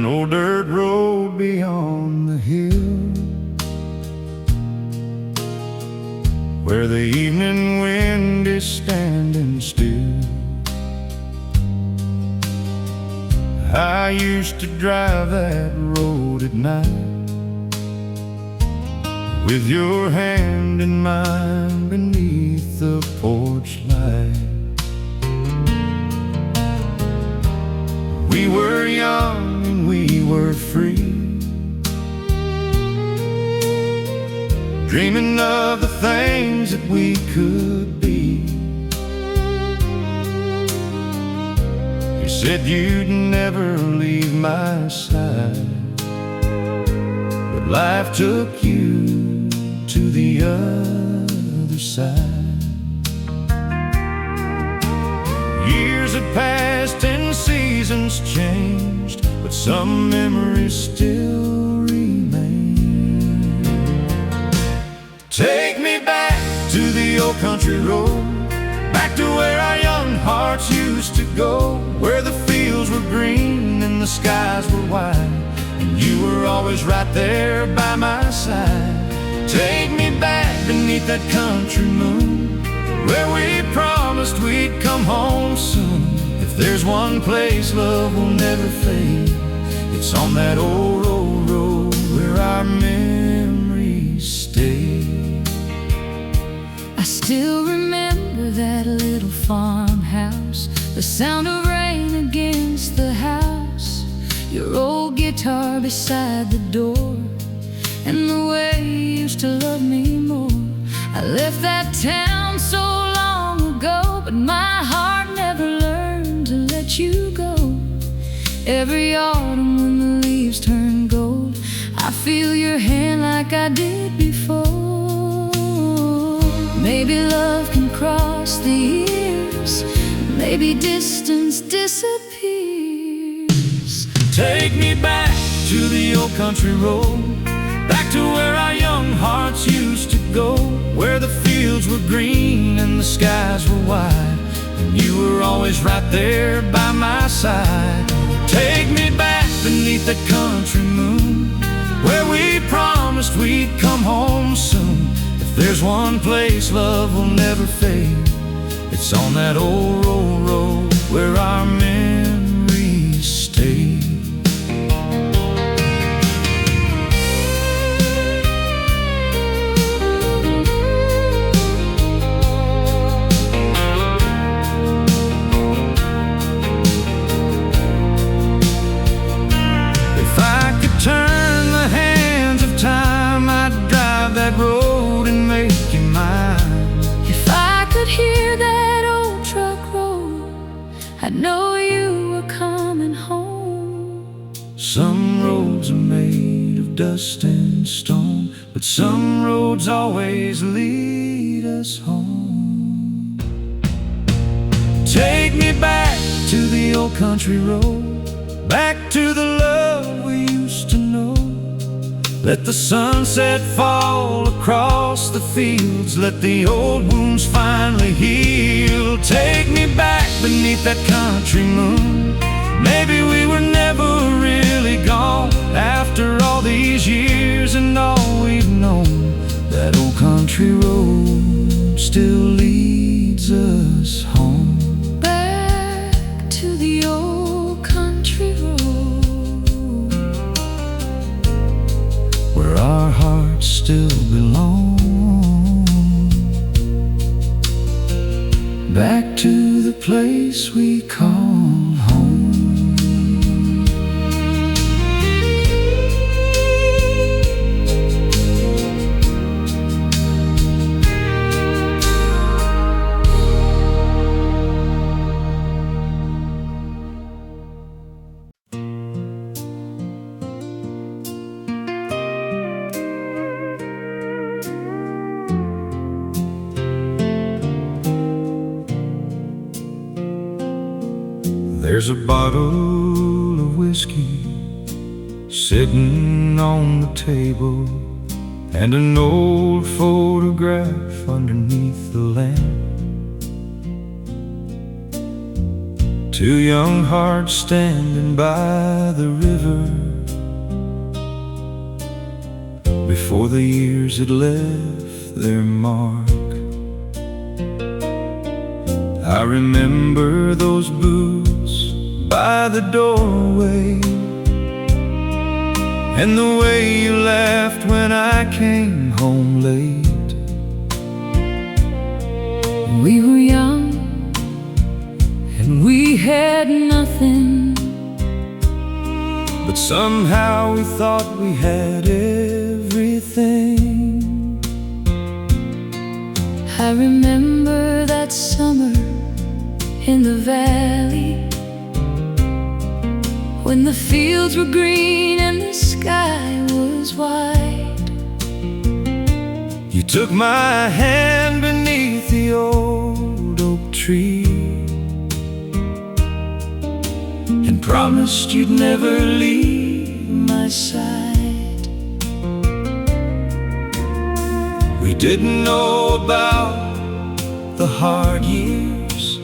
an old dirt road beyond the hill, where the evening wind is standing still. I used to drive that road at night, with your hand in mine beneath the porch light. We were young and we were free, dreaming of the things that we could be. You said you'd never leave my side, but life took you to the other side. Years had passed and seasons changed, but some memories still remain. Take me back to the old country road, back to where our young hearts used to go, where the fields were green and the skies were wide, and you were always right there by my side. Take me back beneath that country moon, where we promised we'd come home soon. If there's one place love will never fade, it's on that old road where our memories stay. I still remember that little farmhouse, the sound of rain against the house, your old guitar beside the door, and the way you used to love me more. I left that town so long ago, but my heart never learned to let you go. Every autumn when the leaves turn gold, I feel your hand like I did before. Maybe love can cross the years, maybe distance disappears. Take me back to the old country road, back to where our young hearts used to go, where the fields were green and the skies were wide, and you were always right there by my side. Take me back beneath that country moon, where we promised we'd come home soon. If there's one place love will never fade, it's on that old road where our memories stay. Turn the hands of time, I'd drive that road and make you mine. If I could hear that old truck roll, I'd know you were coming home. Some roads are made of dust and stone, but some roads always lead us home. Take me back to the old country road, back to the love we used to know. Let the sunset fall across the fields, let the old wounds finally heal. Take me back beneath that country moon, maybe we were never really gone. After all these years and all we've known, that old country road still leads us home. Back to the old country road, where our hearts still belong. Back to the place we call home. There's a bottle of whiskey sitting on the table, and an old photograph underneath the lamp. Two young hearts standing by the river before the years had left their mark. I remember those boots by the doorway, and the way you laughed when I came home late. We were young and we had nothing, but somehow we thought we had everything. I remember that summer in the valley, when the fields were green and the sky was white. You took my hand beneath the old oak tree and promised you'd never leave my side. We didn't know about the hard years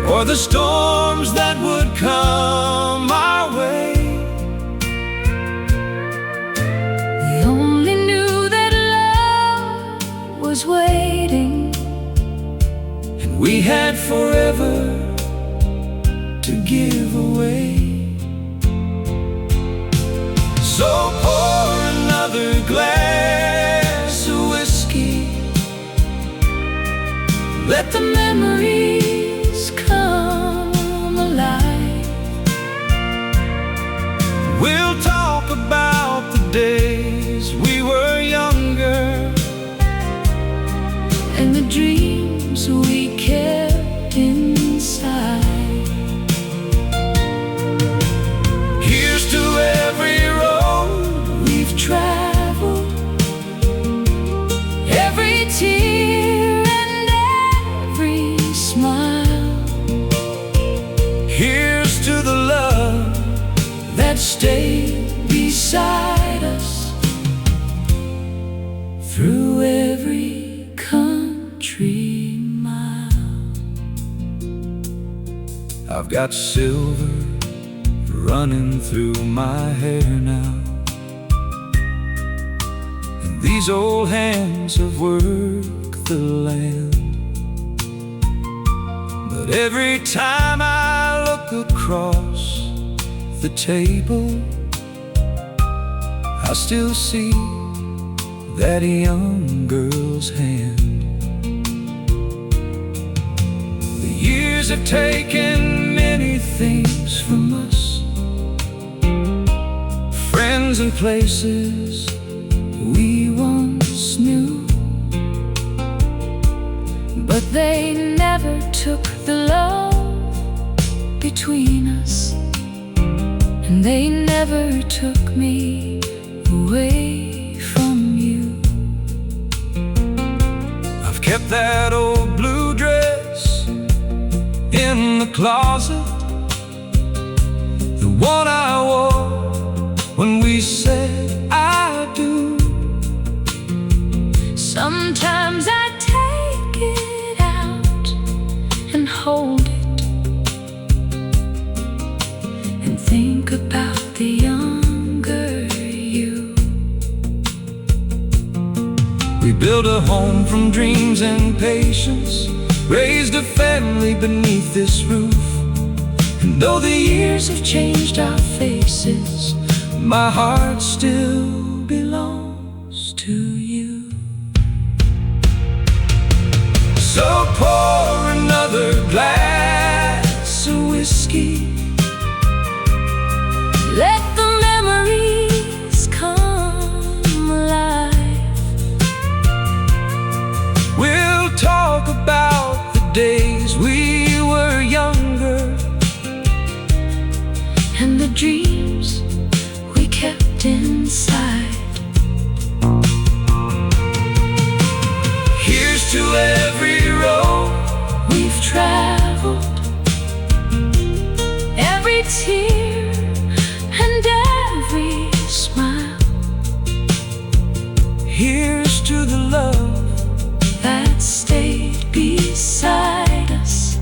or the storms that would come our way. We only knew that love was waiting, and we had forever to give away. So pour another glass of whiskey, let the memories come alive. We'll talk about the days we were younger and the dreams we kept inside. Here's to every road we've traveled, every tear and every smile. Here's to the love that stayed beside us through every country mile. I've got silver running through my hair now, and these old hands have worked the land. But every time I look across the table, I still see that young girl's hand. The years have taken many things from us, friends and places we once knew, but they never took the love between us, and they never took me away from you. I've kept that old blue dress in the closet, the one I wore when we said I do. Sometimes I take it out and hold it and think about the younger you. We built a home from dreams and patience, raised a family beneath this roof, and though the years have changed our faces, my heart still belongs to you. So pour another glass of whiskey, let the memories come alive. We'll talk about the days we were younger and the dreams we kept inside. Here's to every road We've traveled, every tear and every smile. Here's to the love that stayed beside us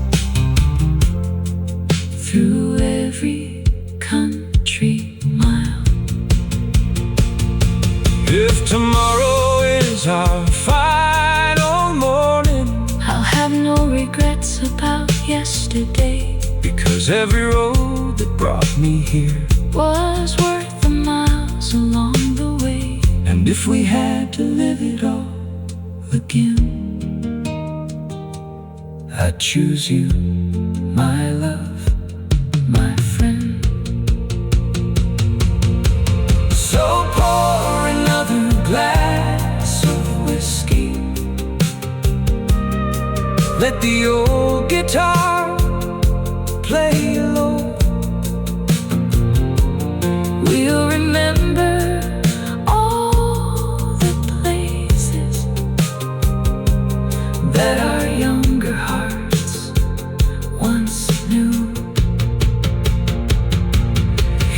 tomorrow is our final morning. I'll have no regrets about yesterday, because every road that brought me here was worth the miles along the way. and if we had to live it all again, I'd choose you, my love, my friend. So pour another glass of whiskey, let the old guitar play low. We'll remember all the places that our younger hearts once knew.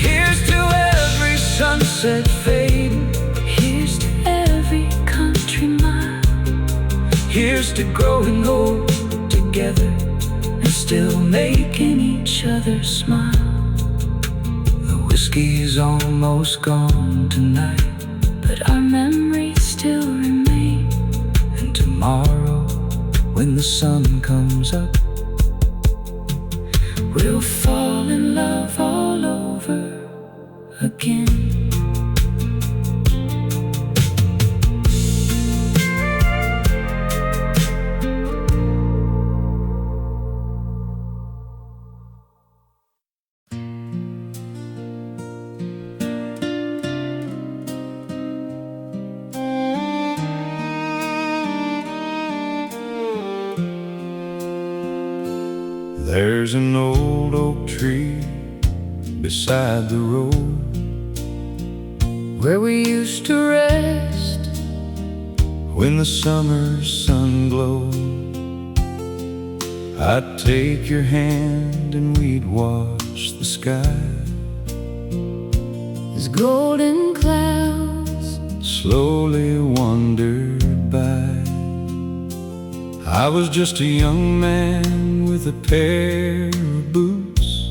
Here's to every sunset fading, here's to every country mile, here's to growing old together and still making each other smile. The whiskey's almost gone tonight, but our memories still remain. and tomorrow when the sun comes up, we'll fall in love all over again. There's an old oak tree beside the road Where we used to rest when the summer sun glowed. I'd take your hand and we'd watch the sky as golden clouds slowly wandered by. I was just a young man with a pair of boots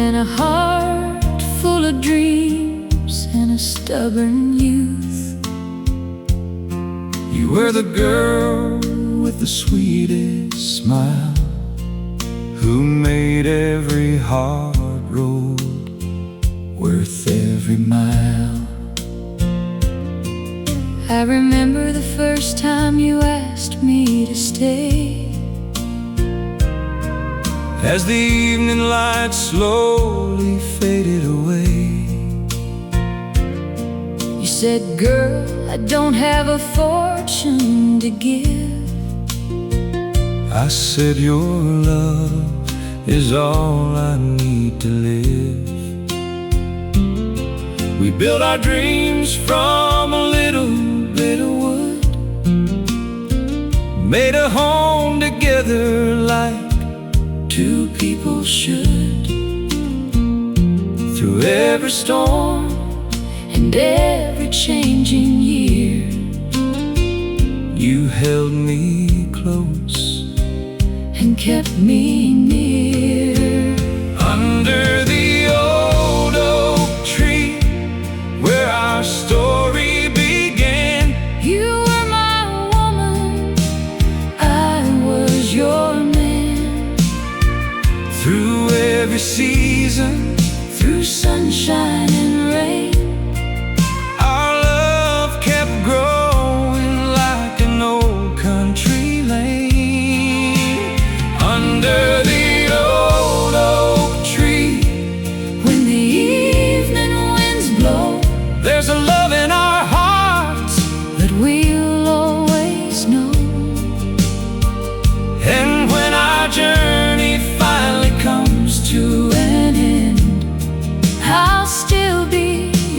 and a heart full of dreams and a stubborn youth. You were the girl with the sweetest smile, who made every hard road worth every mile. I remember the first time you asked me to stay, as the evening light slowly faded away. You said, "Girl, I don't have a fortune to give." I said, your love is all I need to live. We built our dreams from a little bit of wood, made a home together like two people should. Through every storm And every changing year, you held me close and kept me near. under the old oak tree where our story began. You were my woman, I was your man. Through every season, Through sunshine and rain, our love kept growing like an old country lane. Under the old oak tree, when the evening winds blow, there's a love in our hearts, that we'll always know. and when our journey finally comes to an end, I'll still be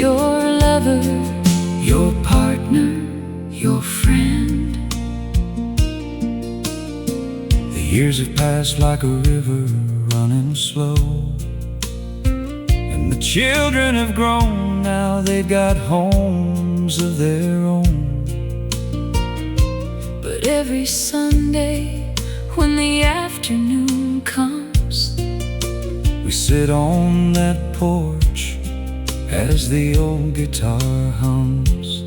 your lover, your partner, your friend. the years have passed like a river running slow, and the children have grown, now they've got homes of their own. But every Sunday, when the afternoon comes, We sit on that porch as the old guitar hums.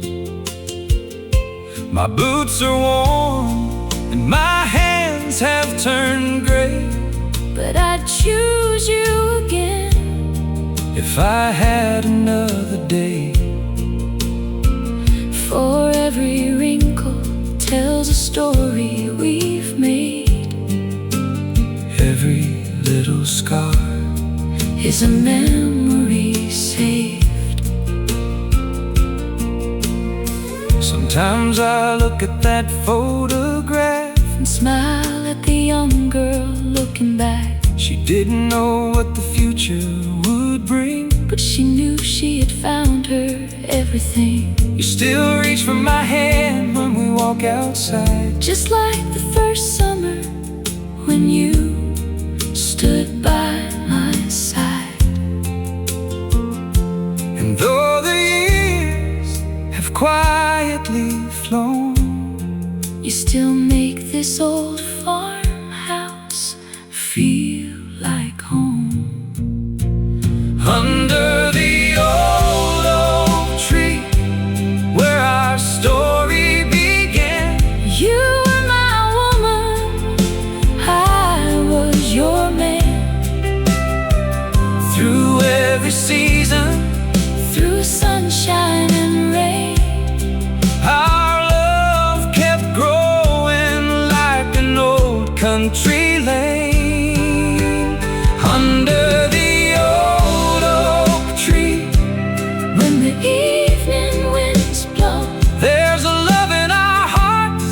My boots are worn and my hands have turned gray, but I'd choose you again if I had another day. For every wrinkle tells a story we've made. Every little scar is a memory saved. Sometimes I look at that photograph and smile at the young girl looking back. She didn't know what the future would bring, but she knew she had found her everything. You still reach for my hand when we walk outside, just like the first summer when you stood by my side. And though the years have quietly flown, you still make this old farmhouse feel like home. Under the old oak tree where our story began, you were my woman, I was your man. Through every season, through sunshine and rain, our love kept growing like an old country lane. Under the old oak tree, when the evening winds blow, there's a love in our hearts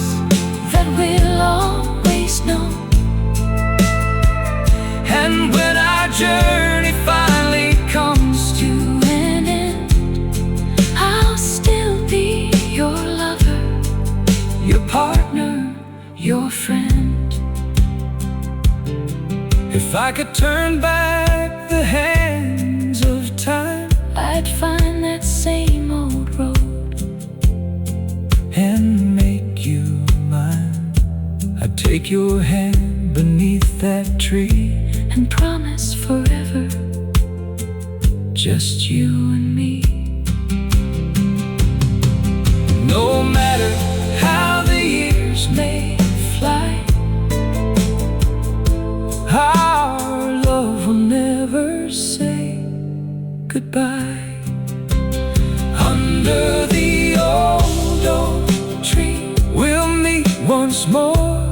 that we'll always know. And when our journey finally comes to an end, I'll still be your lover, your partner, your friend. if I could turn back the hands of time, I'd find that same old road and make you mine. I'd take your hand beneath that tree and promise forever, just you and me. No matter how the years may fly, our love will never say goodbye. Under the old oak tree, we'll meet once more,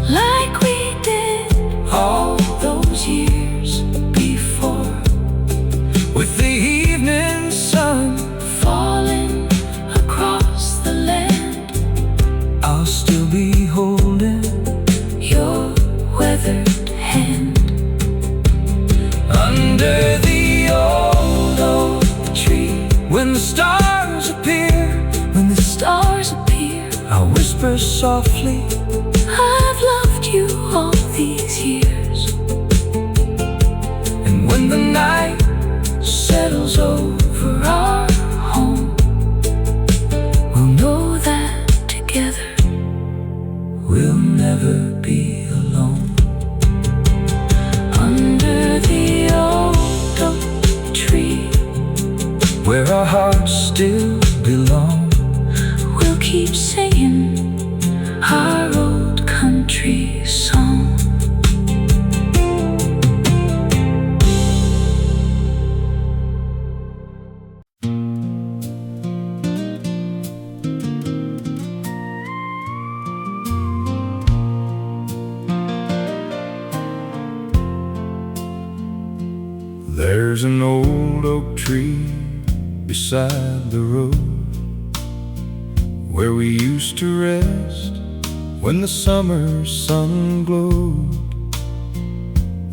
like we did all those years before, with the evening sun falling across the land. I'll still be holding your weathered hand. under the old oak tree. When the stars appear, When the stars appear, I'll whisper softly, I've loved you all these years. and when the night Settles over our home, we'll know that together we'll never be alone. under the old oak tree, Where our hearts still belong, we'll keep singing our old country song. There's an old oak tree beside the road where we used to rest when the summer sun glowed.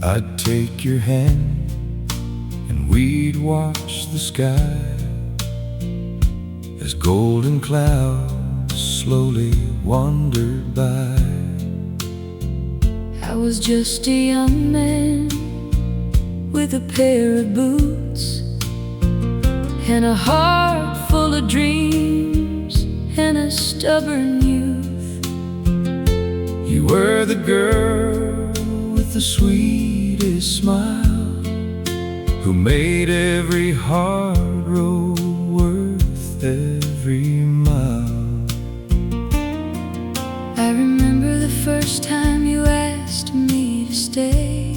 I'd take your hand and we'd watch the sky as golden clouds slowly wandered by. I was just a young man with a pair of boots and a heart full of dreams and a stubborn youth. You were the girl with the sweetest smile who made every hard road worth every mile. I remember the first time you asked me to stay,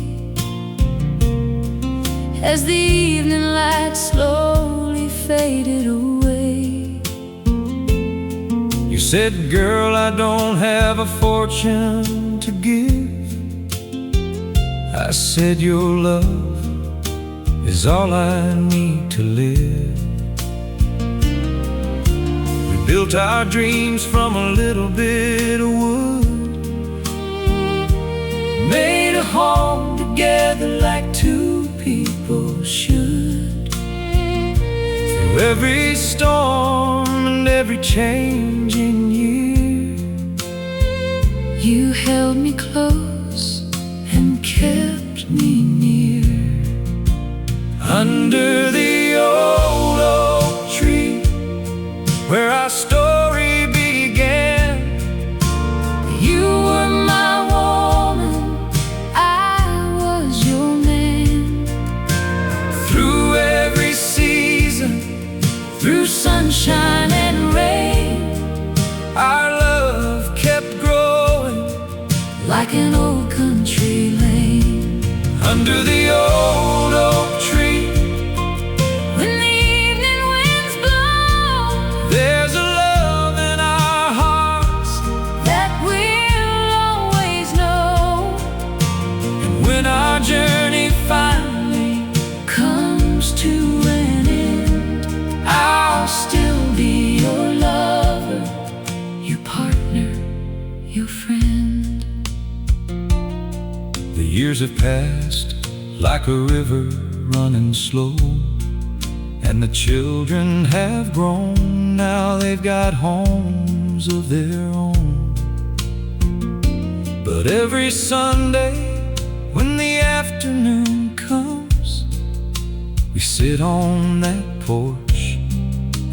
as the evening light slowly faded away. You said, girl, I don't have a fortune to give. I said, your love is all I need to live. We built our dreams from a little bit of wood, made a home together like two people should. Through every storm and every changing year, you held me close and kept me near. Under the old oak tree, where our story began, you were my woman, I was your man. through every season, Through sunshine and rain, our love kept growing like an old country lane. under the old oak tree. When the evening winds blow, There's a love in our hearts, that we'll always know. and when our journey finally, Comes to an end, I'll still be your lover, your partner, your friend. The years have passed like a river running slow, and the children have grown, now they've got homes of their own. But every Sunday when the afternoon comes, we sit on that porch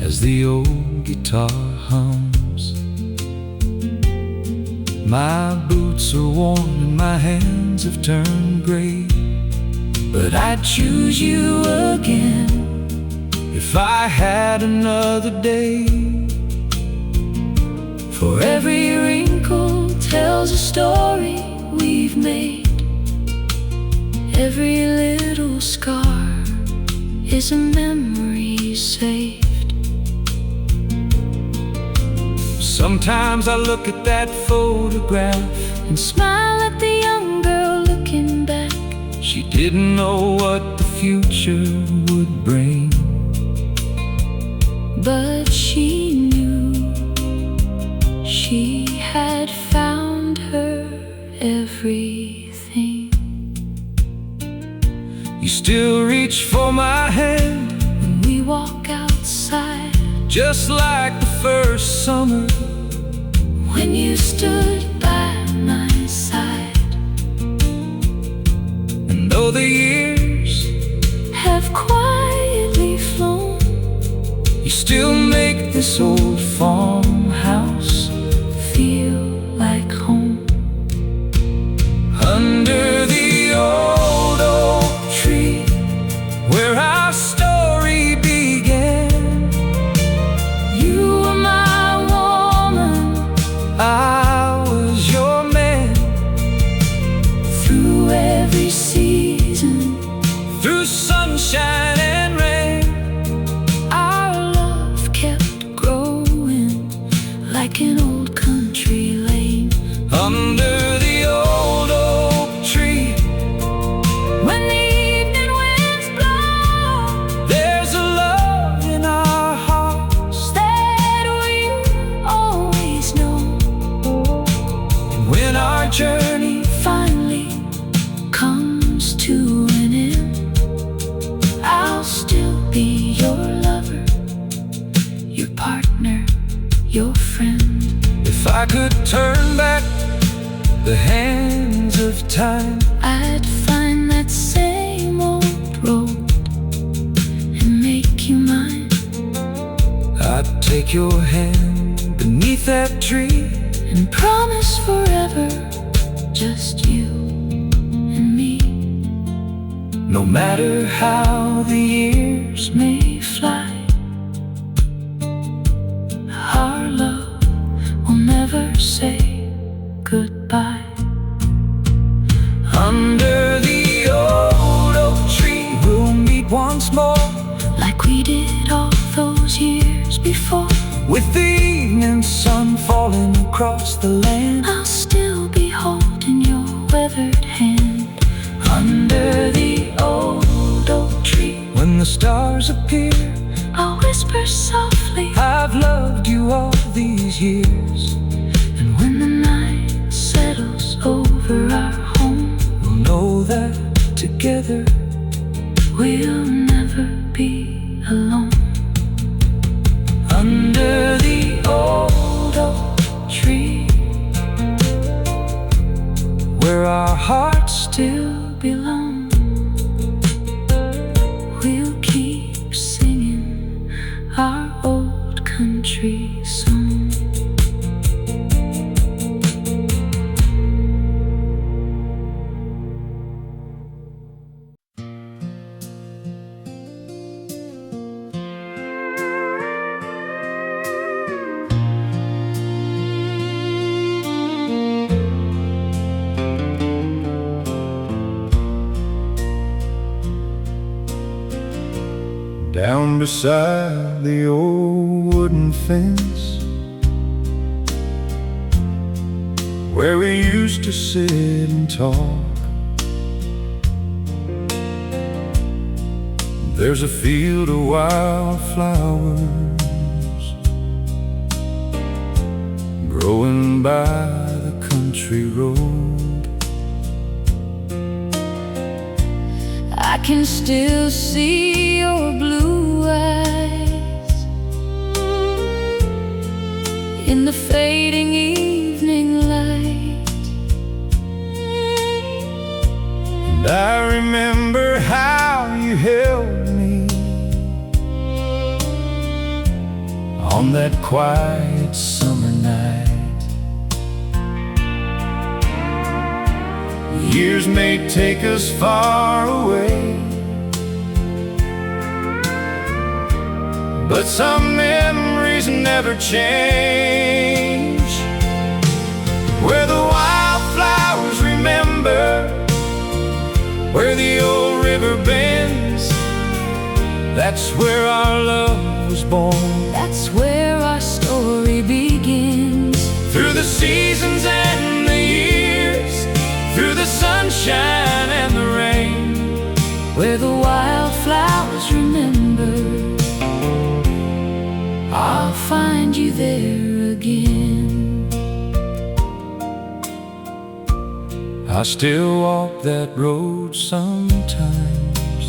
as the old guitar hums. My boots are worn and my hands have turned gray, but I'd choose you again if I had another day. For every wrinkle tells a story we've made. Every little scar is a memory saved. Sometimes I look at that photograph And smile at the young girl looking back. She didn't know what the future would bring, But she knew she had found her everything. you still reach for my hand, When we walk outside, just like the first summer, when you stood by my side. and though the years Have quietly flown, you still make this old farmhouse feel like home. under the old oak tree, where our story began. You were my woman, I was your man. through every season, Through sunshine and rain, our love kept growing like an old country lane. under the old oak tree. When the evening winds blow, There's a love in our hearts, that we'll always know. and when our journey Finally comes to an end, I'll still be your lover, your partner, your friend. if I could turn back the hands of time, I'd find that same old road and make you mine. I'd take your hand beneath that tree And promise forever, just you and me. No matter how the years may fly, our love will never say goodbye. Under the old oak tree, we'll meet once more, like we did all those years before. with the evening sun falling across the land. I'll still be holding your weathered hand. Under the old oak tree, when the stars appear, I'll whisper softly, I've loved you all these years. and when the night settles over our home, We'll know that together we'll never be alone. under the old oak tree, where our hearts still Belong. We'll keep singing our old country song. down beside the old wooden fence, where we used to sit and talk. There's a field of wildflowers growing by the country road. I can still see your blue eyes in the fading evening light, And I remember how you held me on that quiet summer night. Years may take us far away, but some memories never change. Where the wildflowers remember, where the old river bends, that's where our love was born. that's where our story begins. Through the seasons and the years, through the sunshine and the rain, Where the wildflowers remember, I'll find you there again. I still walk that road sometimes,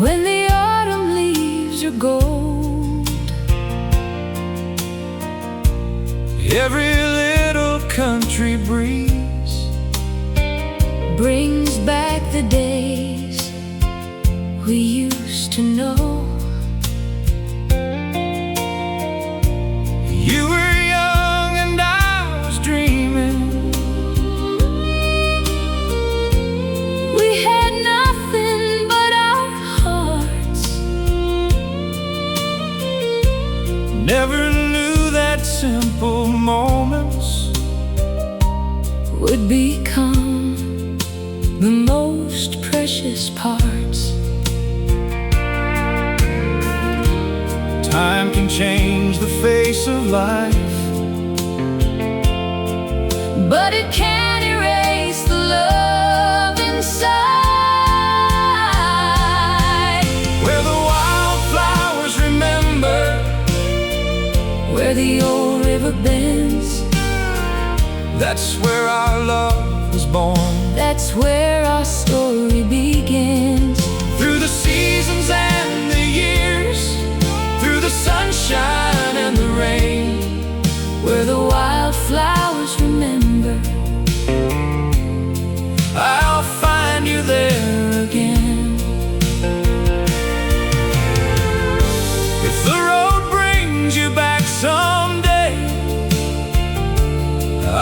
When the autumn leaves are gold, every little country breeze brings back the days we used to know. You were young and I was dreaming, We had nothing but our hearts, never knew that simple moments would become the most precious parts. Time can change the face of life, But it can't erase the love inside. where the wildflowers remember, Where the old river bends, that's where our love was born. that's where our story begins. Through the seasons and the years, through the sunshine and the rain, Where the wildflowers remember, I'll find you there again. if the road brings you back someday.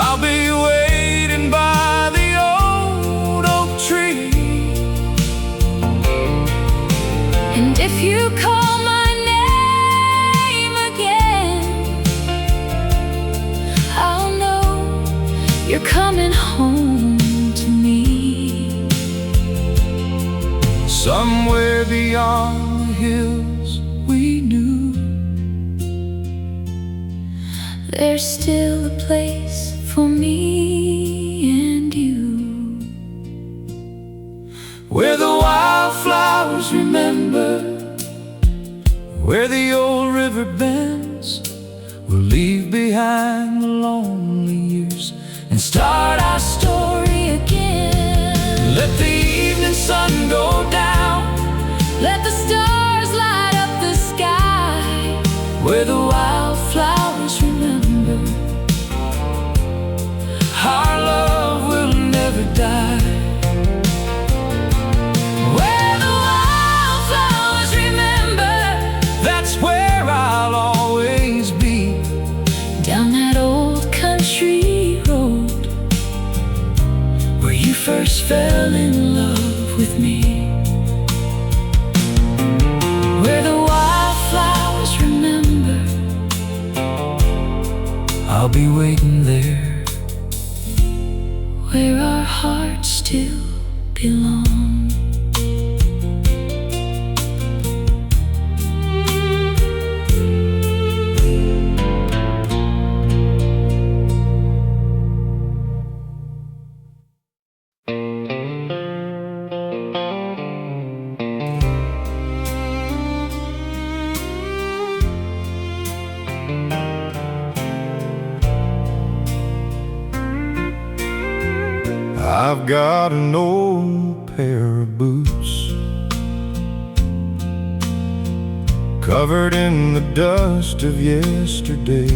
I'll be waiting by the old And if you call my name again, I'll know you're coming home to me. Somewhere beyond the hills we knew, there's still a place for me and you, where the wildflowers remember, where the old river bends. We'll leave behind the lonely years and start our story again. Let the evening sun go down, let the stars light up the sky, where the wildflowers remember, our love will never die. where the wildflowers remember, That's where I'll always be. down that old country road, Where you first fell in love with me. where the wildflowers remember, I'll be waiting there, where our hearts still belong. I've got an old pair of boots covered in the dust of yesterday.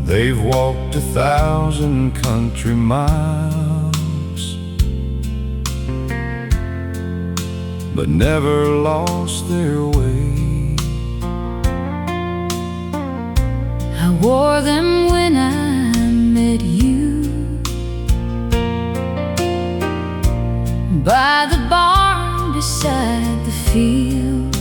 They've walked 1,000 country miles, but never lost their way. I wore them when I met you, by the barn beside the field.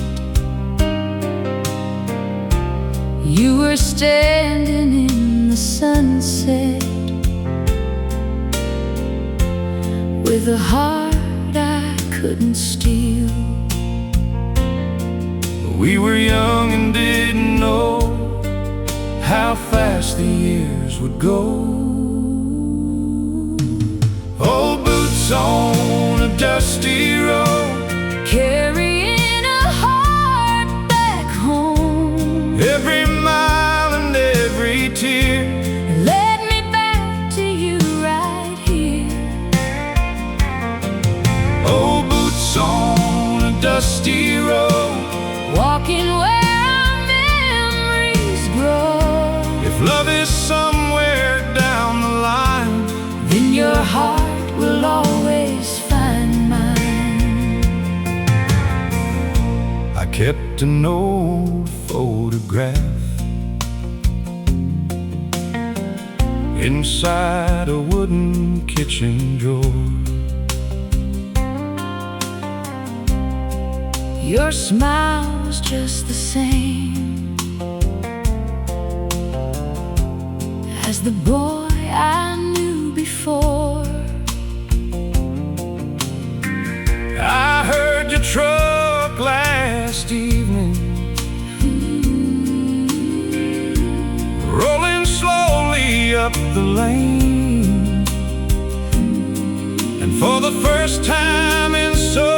You were standing in the sunset with a heart I couldn't steal. We were young and didn't know how fast the years would go. Old boots on a dusty road, Carrying a heart back home. every mile and every tear Led me back to you right here. old boots on a dusty road, Walking where our memories grow. if love is somewhere down the line, Then your heart will always find mine. I kept an old photograph inside a wooden kitchen drawer. Your smile was just the same as the boy I knew before. I heard your truck last evening, rolling slowly up the lane, and for the first time in so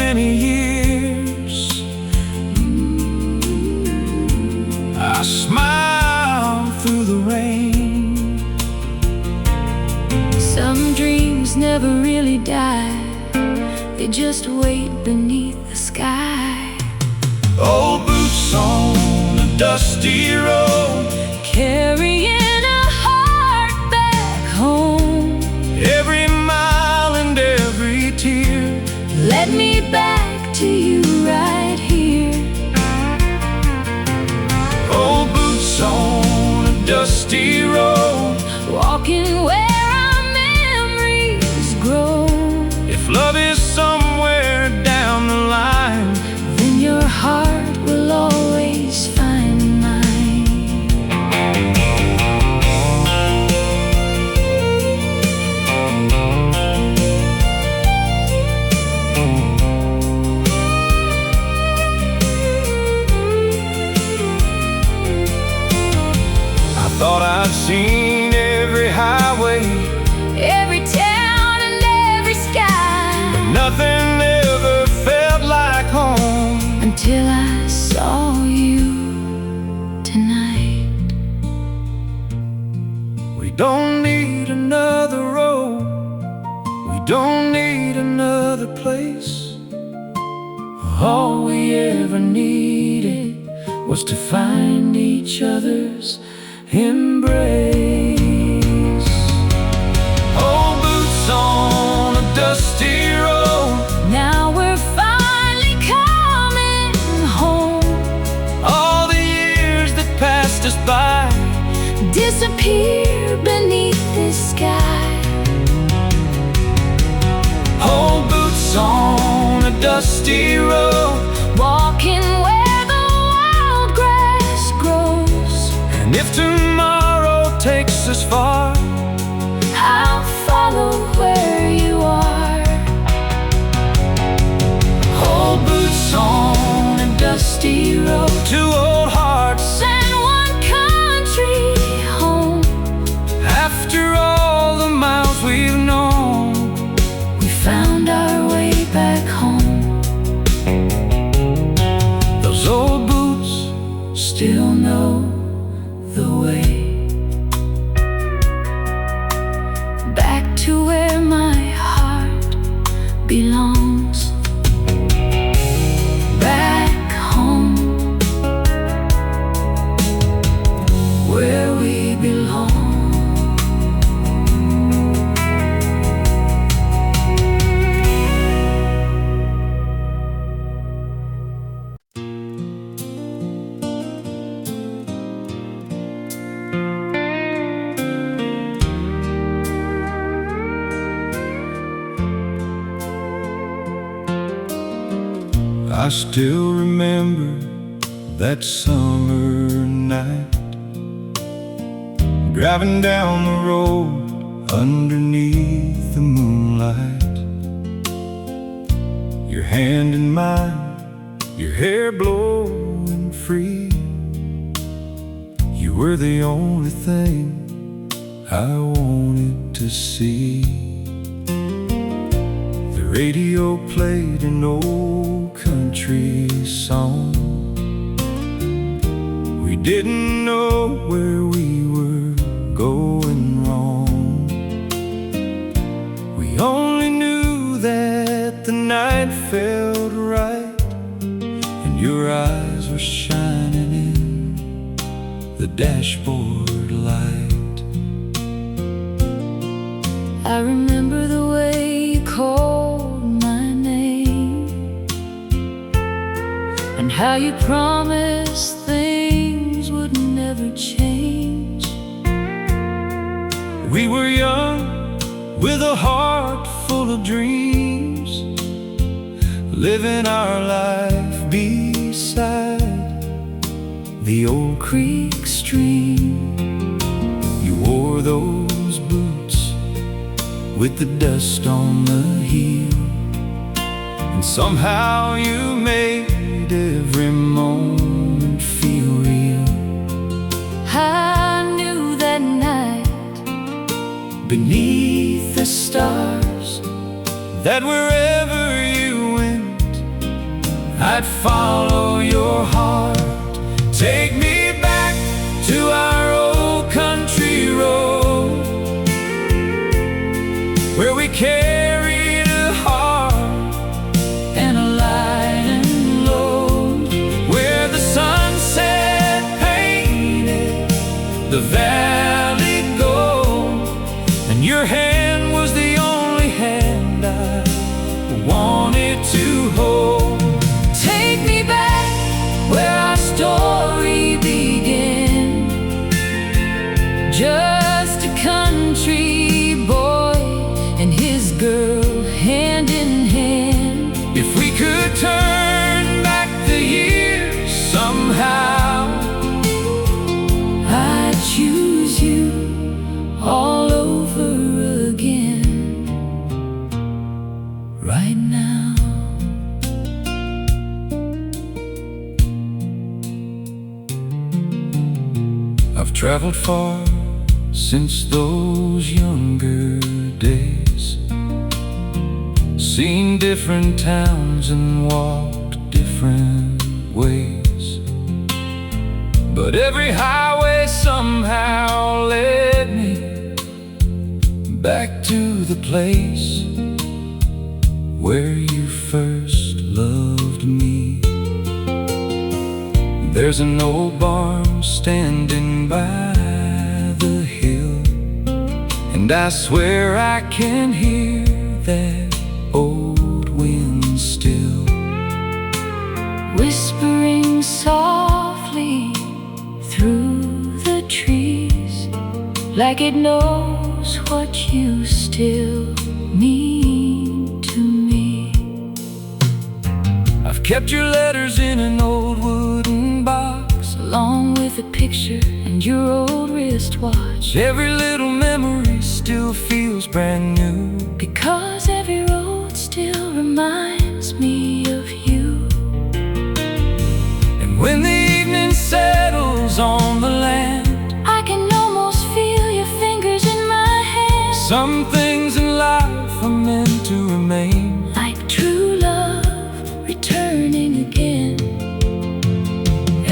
many years, I smiled through the rain. Some dreams never really die, they just wait beneath the sky. Old boots on a dusty road, Carrying a heart back home. every mile and every tear Led me back to you right here. old boots on a dusty road, Walking where our memories grow. if love is don't need another place. All we ever needed was to find each other's embrace. Old boots on a dusty road, Now we're finally coming home. all the years that passed us by Disappear beneath this sky. old boots on a dusty road, Walking where the wild grass grows. and if tomorrow takes us far, I'll follow where you are. old boots on a dusty road, two old hearts And one country home. after all the miles we've known. We found our way back home. Those old boots Still know the way back to where my heart belongs. Back home, where we belong. I still remember that summer night, driving down the road underneath the moonlight. Your hand in mine, your hair blowing free. You were the only thing I wanted to see. The radio played an old country song. We didn't know where we were going wrong. We only knew that the night felt right, and your eyes were shining in the dashboard light. I remember the way you called my name, and how you promised things would never change. We were young, with a heart full of dreams, living our life beside the old creek stream. You wore those boots with the dust on the heel, and somehow you made every moment feel real. I knew that night Beneath the stars, that wherever you went, I'd follow your heart. Take me back to our old country road, where we carried a heart and a light and load, where the sunset painted the valley gold, and your hand was the only hand I wanted to hold. take me back where our story began. Just a country boy and his girl, hand in hand. If we could turn back the years somehow, I'd choose you all over again, right now. I've traveled far since those younger days, seen different towns and walked different ways, but every highway somehow led me back to the place where you first loved me. There's an old barn standing by the hill, and I swear I can hear that old wind still, whispering softly through the trees, like it knows what you still mean to me. I've kept your letters in an old wooden box, along with a picture and your old wristwatch. Every little memory still feels brand new, because every road still reminds me of you. And when the evening settles on the land, I can almost feel your fingers in my hand. Some things in life are meant to remain, like true love returning again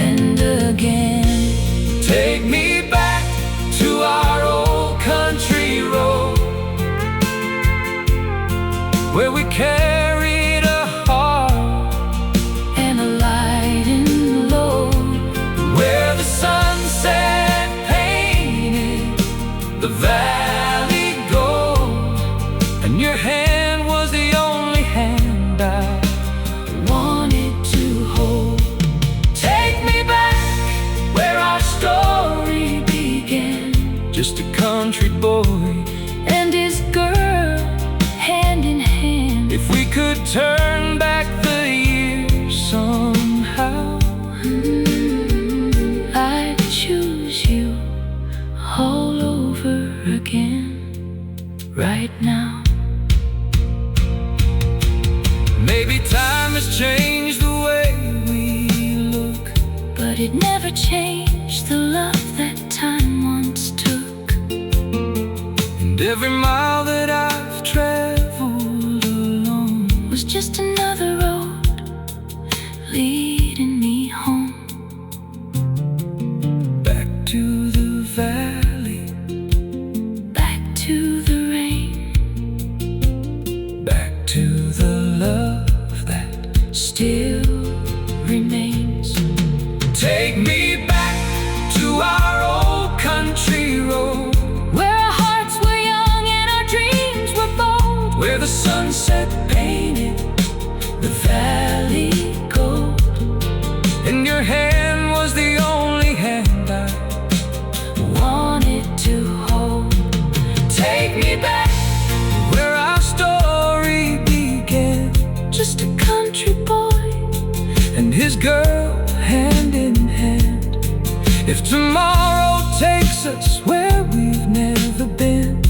and again. Take me back to our old country road, where we carried a heart and a light in the load, where the sunset painted the valley gold, and your hand was the only hand I wanted to hold. Take me back where our story began, just a country boy and his girl, hand in hand. If we could turn back the years somehow, I'd choose you all over again right now. Maybe time has changed the way we look, but it never changed the love that time once took. and every mile that I've traveled alone was just another road leading me home. back to the valley, Back to the rain, back to the love that still remains. take me back to our old country road, Where our hearts were young and our dreams were bold, where the sunset painted the valley gold, and your hand was the only hand I wanted to hold. take me back where our story began, Just a country boy and his girl hand in hand. If tomorrow takes us where we've never been,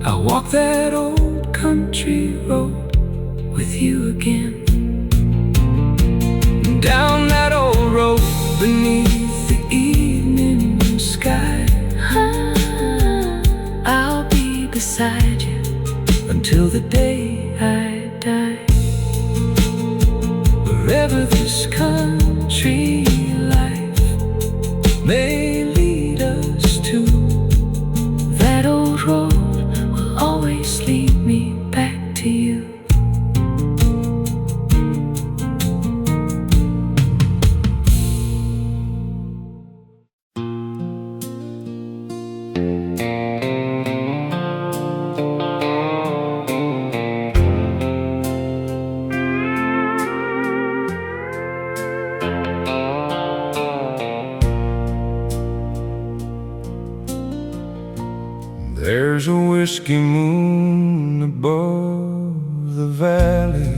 I'll walk that old country road with you again, down that old road beneath the evening sky. I'll be beside you Until the day I die, wherever this country life may lead us to, that old road will always lead me back to you. There's a whiskey moon above the valley,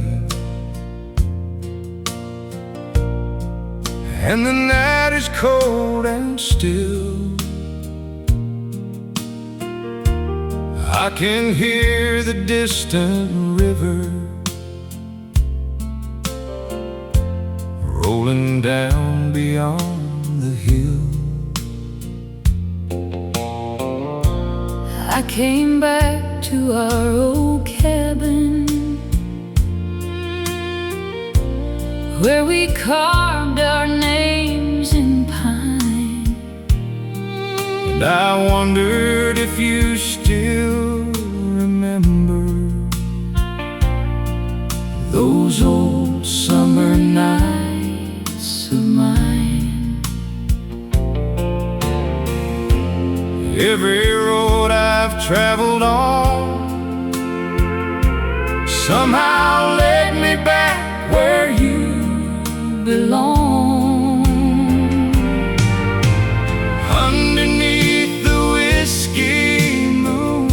and the night is cold and still. I can hear the distant river rolling down beyond the hill. I came back to our old cabin, where we carved our names in pine. And I wondered if you still remember somehow led me back where you belong. Underneath the whiskey moon,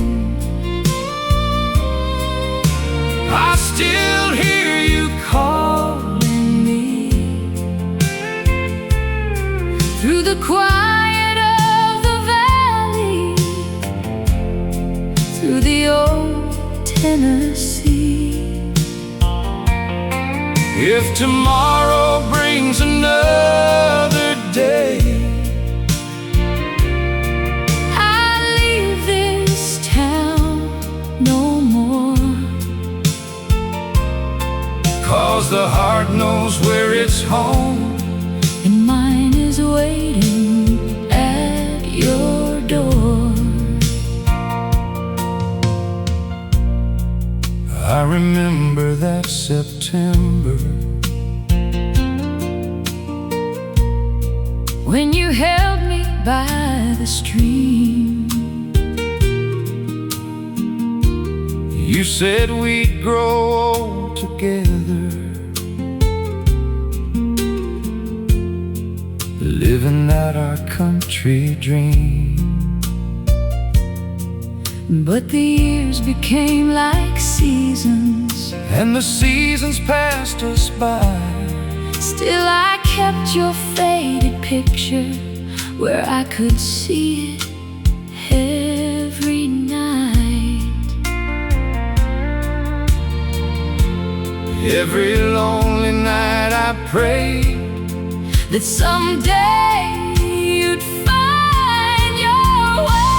I still hear you calling me Through the quiet of the valley, through the old Tennessee. If tomorrow brings another day, I leave this town no more, 'cause the heart knows where it's home, and mine is waiting at your door. I remember that September when you held me by the stream. You said we'd grow old together, living out our country dream. But the years became like seasons, and the seasons passed us by. still I kept your faded picture where I could see it every night. Every lonely night I prayed that someday you'd find your way.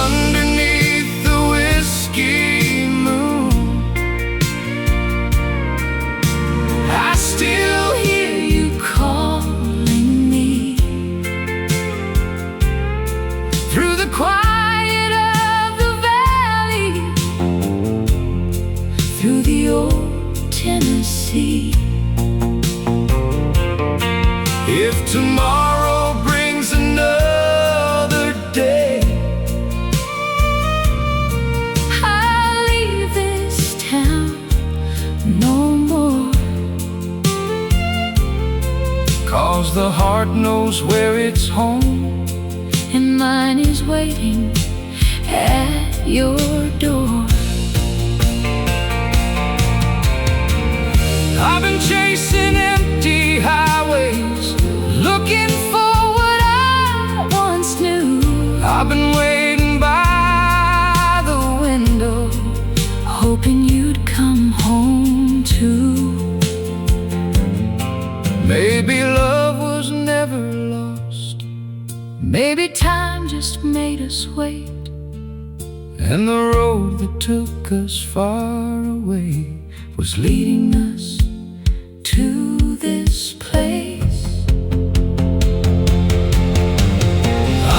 Underneath the whiskey moon, I still Hear you calling me through the quiet of the valley, through the old Tennessee. If tomorrow brings another day, I'll leave this town no more, 'cause the heart knows where it's home, and mine is waiting at your door. I've been chasing empty highways, looking for what I once knew. I've been waiting by the window, Hoping you'd come home too. maybe love was never lost, Maybe time just made us wait, and the road that took us far away was leading us to this place.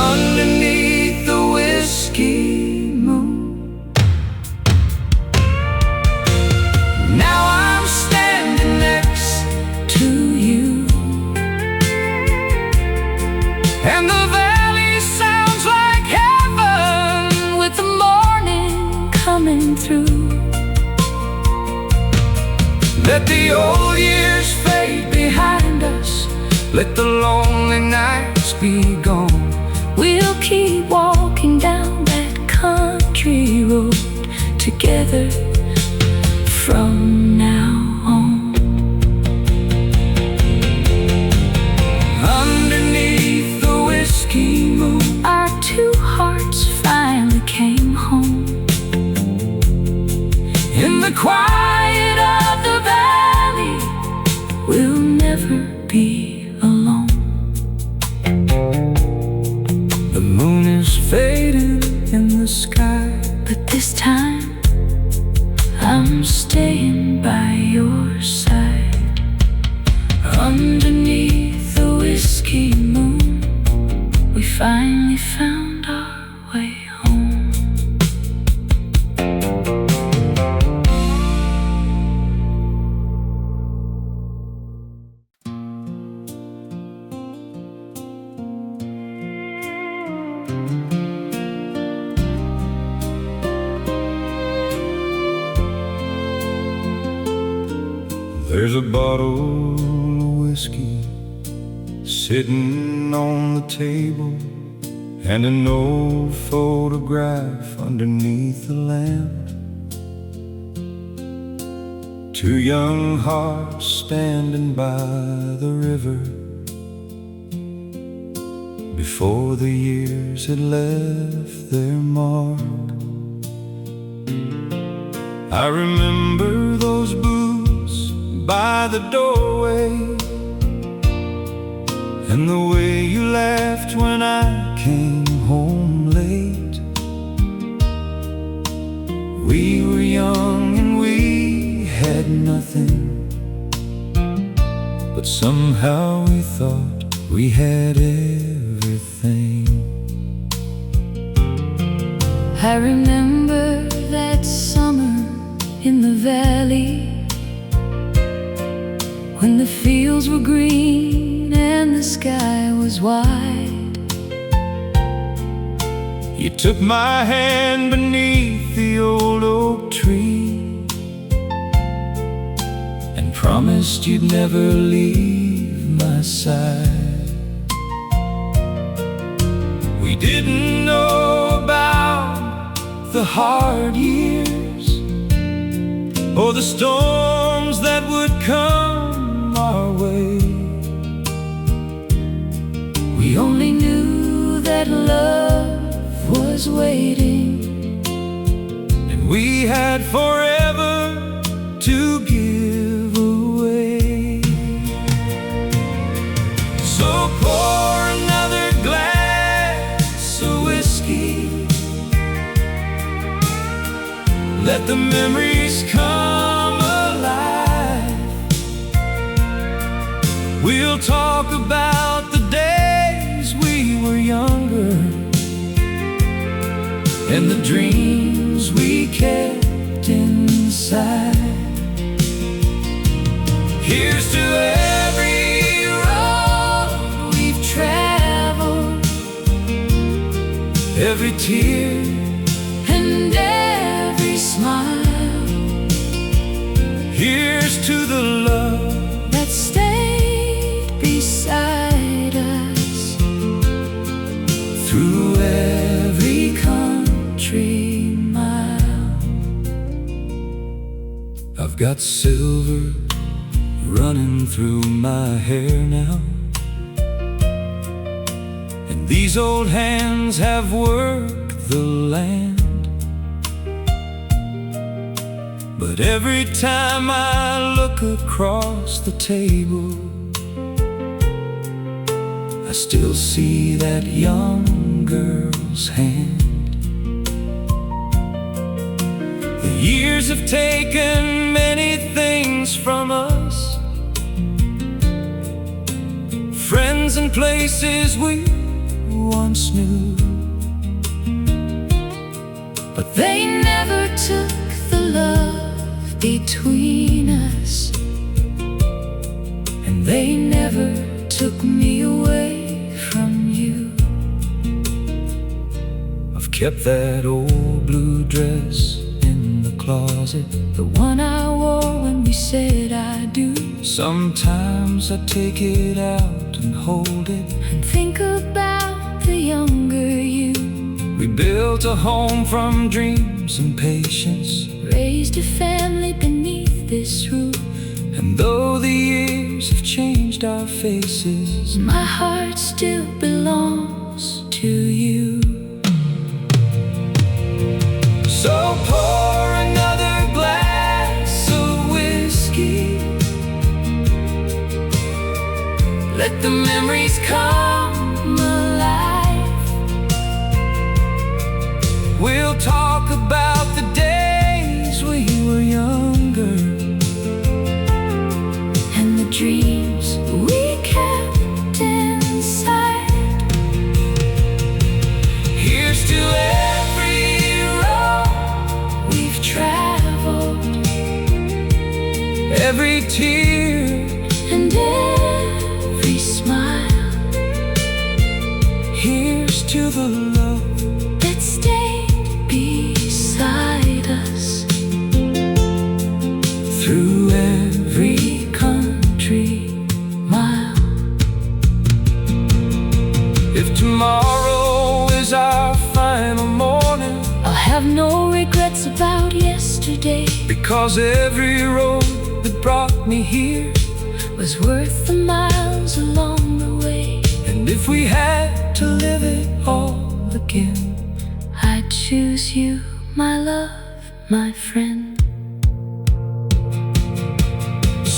underneath the whiskey moon. Now I'm standing next To you, and the valley sounds like heaven. with the morning coming through. Let the old years fade behind us, let the lonely nights be gone. We'll keep walking down that country road together from now on. Underneath the whiskey moon, Our two hearts finally came home. in the quiet of the valley, We'll never be alone. the moon is There's a bottle of whiskey sitting on the table, and an old photograph underneath the lamp. Two young hearts standing by the river before the years had left their mark. I remember those booths by the doorway, and the way you laughed when I came home late. We were young and we had nothing, but somehow we thought we had everything. I remember that summer in the valley, when the fields were green and the sky was wide. You took my hand beneath the old oak tree and promised you'd never leave my side. We didn't know about the hard years or the storms that would come our way. We only knew that love was waiting, and we had forever to give away. So pour another glass of whiskey, let the memories come alive. We'll talk about the days we were younger and the dreams we kept inside. Here's to every road we've traveled, every tear and every smile. Here's to the love that stayed beside us through every country mile. I've got silver running through my hair now, and these old hands have worked the land. But every time I look across the table, I still see that young girl's hand. The years have taken many things from us, friends and places we once knew, but they never took the love between us, and they never took me away from you. I've kept that old blue dress in the closet, the one I wore when we said I do. Sometimes I take it out and hold it and think about the younger you. We built a home from dreams and patience, raised a family beneath this roof, and though the years have changed our faces, my heart still belongs to you. So pour another glass of whiskey, let the memories come alive. We'll talk about the days we were younger and the dreams we kept inside. Here's to every road we've traveled, every tear and every smile. Here's to the love that stayed beside us through every day, because every road that brought me here was worth the miles along the way. and if we had to live it all again, I'd choose you, my love, my friend.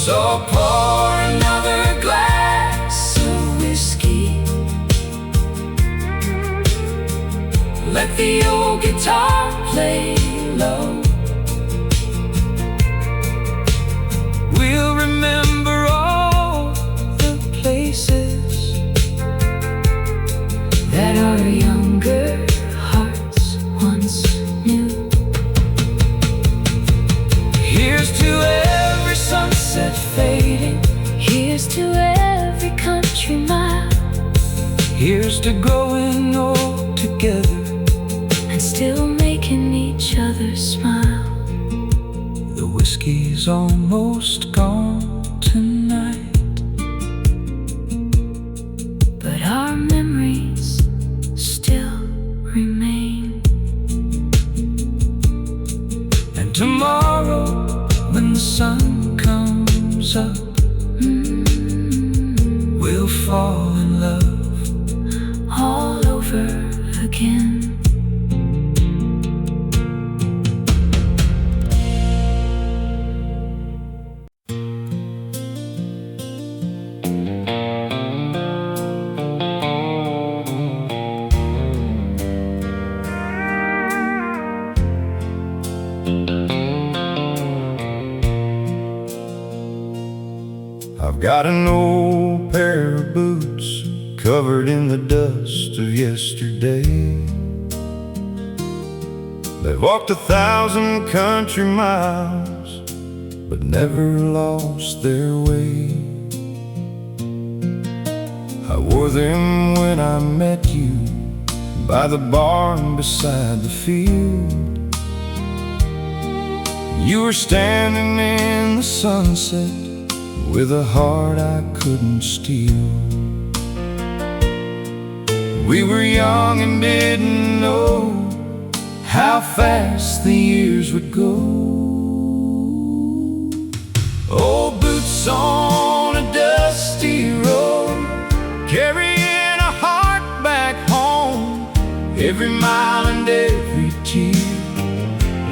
so pour another glass of whiskey. Let the old guitar play low. We'll remember all the places That our younger hearts once knew. Here's to every sunset fading. Here's to every country mile, Here's to growing old together and still making each other smile. The whiskey's almost gone tonight, but our memories still remain. and tomorrow when the sun comes up, we'll fall in love all over again. I've got an old pair of boots covered in the dust of yesterday. They've walked 1,000 country miles, but never lost their way. I wore them when I met you by the barn beside the field. You were standing in the sunset with a heart I couldn't steal. We were young and didn't know how fast the years would go. Old boots on a dusty road, carrying a heart back home. Every mile and every tear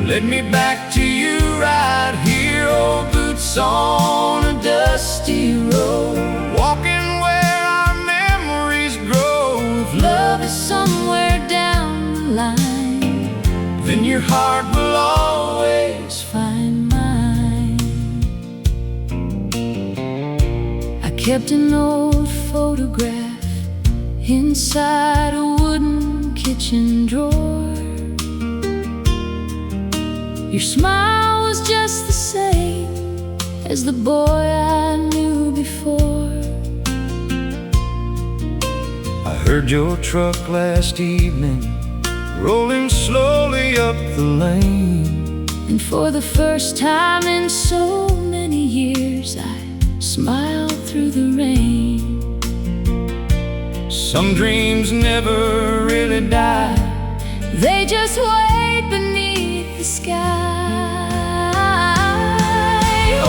led me back to you right here. Old boots on a dusty road, walking where our memories grow. If love is somewhere down the line, then your heart will always find mine. I kept an old photograph inside a wooden kitchen drawer. Your smile was just the same as the boy I knew before. I heard your truck last evening rolling slowly up the lane, and for the first time in so many years I smiled through the rain. Some dreams never really die, they just wait beneath the sky.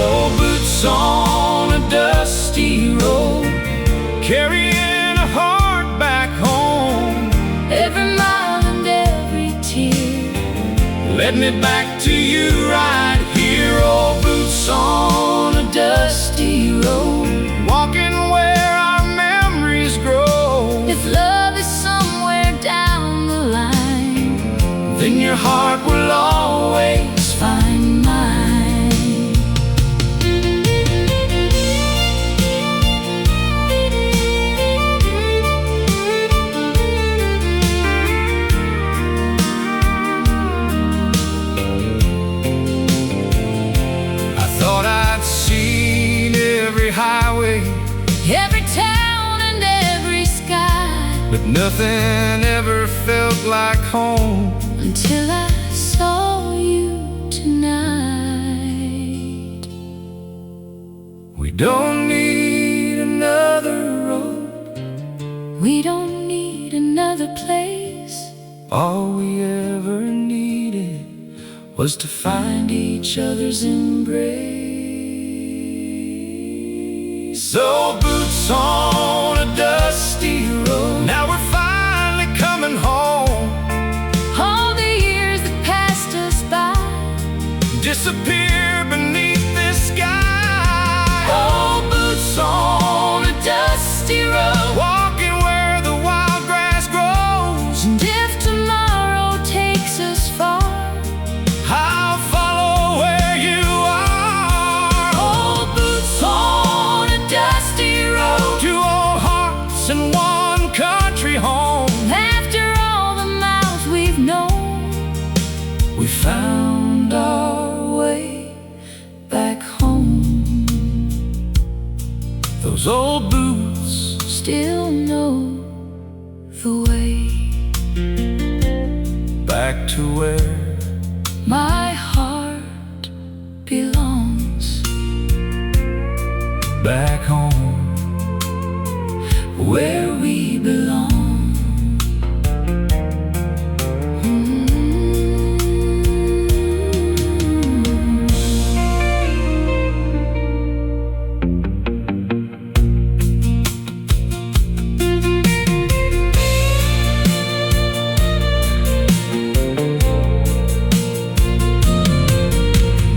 Old boots on a dusty road, carrying a heart back home. Every mile and every tear led me back to you right here. Old boots on a dusty road, walking where our memories grow. If love is somewhere down the line, then your heart will always find mine. Highway, every town and every sky, but nothing ever felt like home until I saw you tonight. We don't need another road, we don't need another place. all we ever needed was to find each other's embrace. So boots on a dusty road, now we're finally coming home. All the years that passed us by disappear beneath this sky. Old boots on a dusty road, walking where the wild grass grows. and if tomorrow takes us far, I'll follow where you are. Old boots on a dusty road, 2 old hearts and 1 country home. after all the miles we've known, We found our way back home. Those old boots still know the way back to where my heart belongs. back home, Where we belong.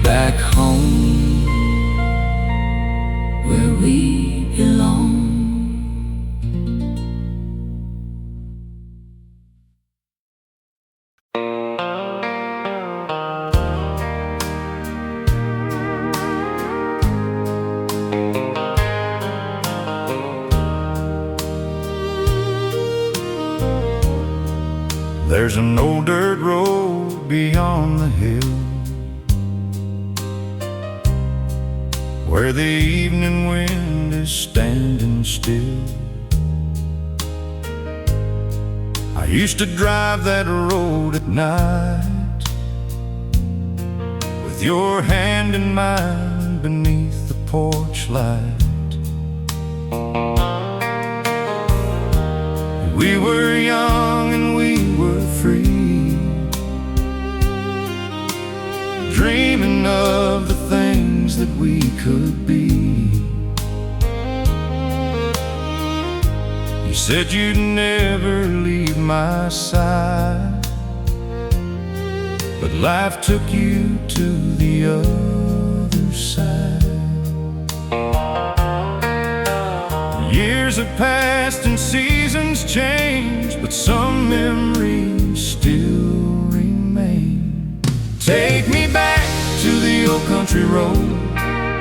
back home, Where we belong. There's an old dirt road beyond the hill, where the evening wind is standing still. I used to drive that road at night, with your hand in mine beneath the porch light. We were young and we were free, dreaming of the things that we could be. You said you'd never leave my side, but life took you to the other side. Years have passed and seasons changed, but some memories still remain. Take me back to the old country road,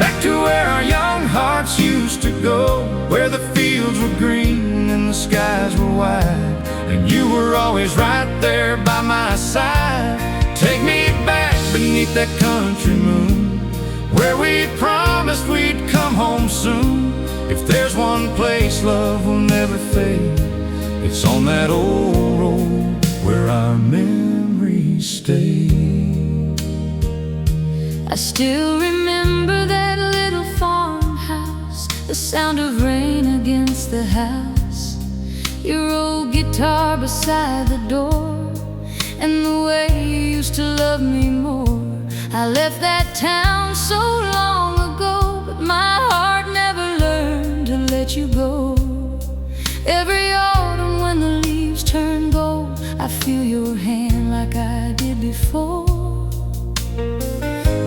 back to where our young hearts used to go, where the fields were green and the skies were wide, and you were always right there by my side. Take me back beneath that country moon, where we promised we'd come home soon. If there's one place love will never fade, it's on that old road where our memories stay. I still remember that little farmhouse, the sound of rain against the house, your old guitar beside the door, and the way you used to love me more. I left that town so long ago, but my heart never learned to let you go. Every autumn when the leaves turn gold, I feel your hand like I did before.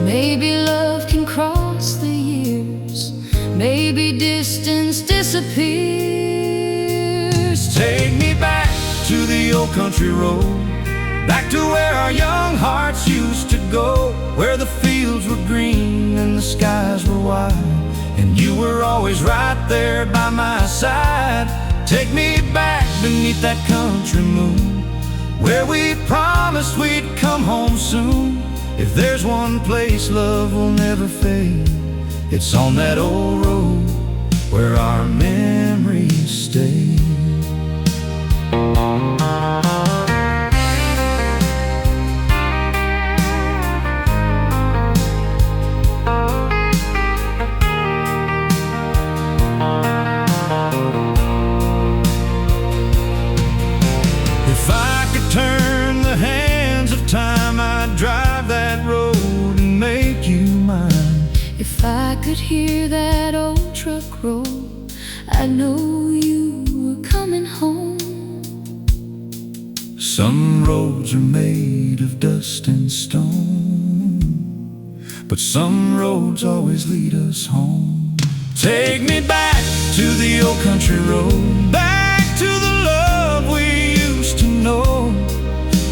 Maybe love can cross the years, maybe distance disappears. Take me back to the old country road, back to where our young hearts used to go, where the fields were green and the skies were wide, and you were always right there by my side. Take me back beneath that country moon, where we promised we'd come home soon. If there's one place love will never fade, it's on that old road where our memories stay. If I could turn the hands of time, I'd drive that could hear that old truck roll, I know you were coming home. Some roads are made of dust and stone, but some roads always lead us home. Take me back to the old country road, back to the love we used to know.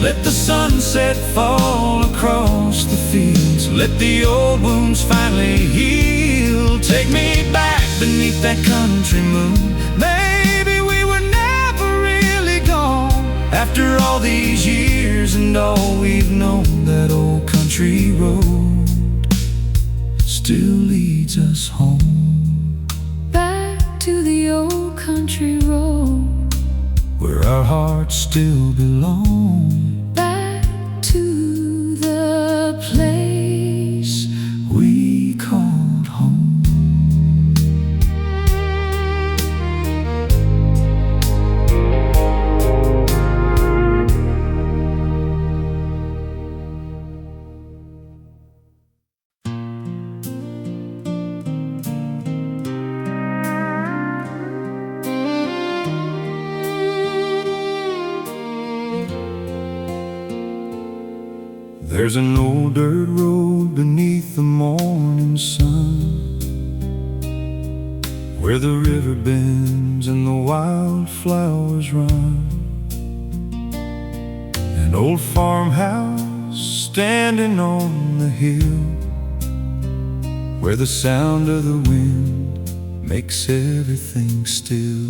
Let the sunset fall across the fields, let the old wounds finally heal. Take me back beneath that country moon. Maybe we were never really gone. After all these years and all we've known, that old country road still leads us home. Back to the old country road, where our hearts still belong. back to the place we called home. There's an old dirt road beneath the morning sun, where the river bends and the wildflowers run. An old farmhouse standing on the hill, where the sound of the wind makes everything still.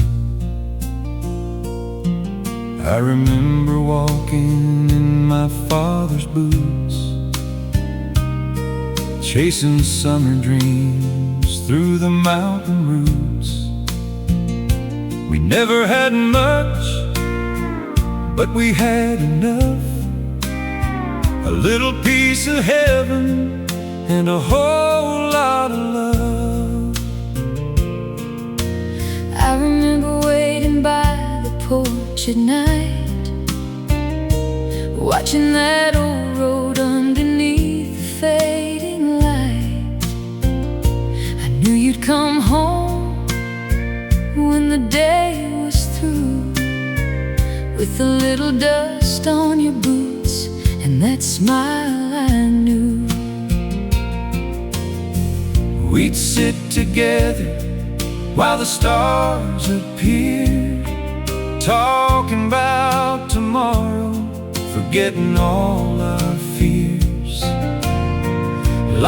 I remember walking in my father's boots, chasing summer dreams through the mountain roots. We never had much, but we had enough. A little piece of heaven and a whole lot of love. I remember waiting by the porch at night, watching that old road underneath the fading light. I knew you'd come home when the day was through, with a little dust on your boots and that smile I knew. We'd sit together while the stars appeared, talking about tomorrow, forgetting all our fears.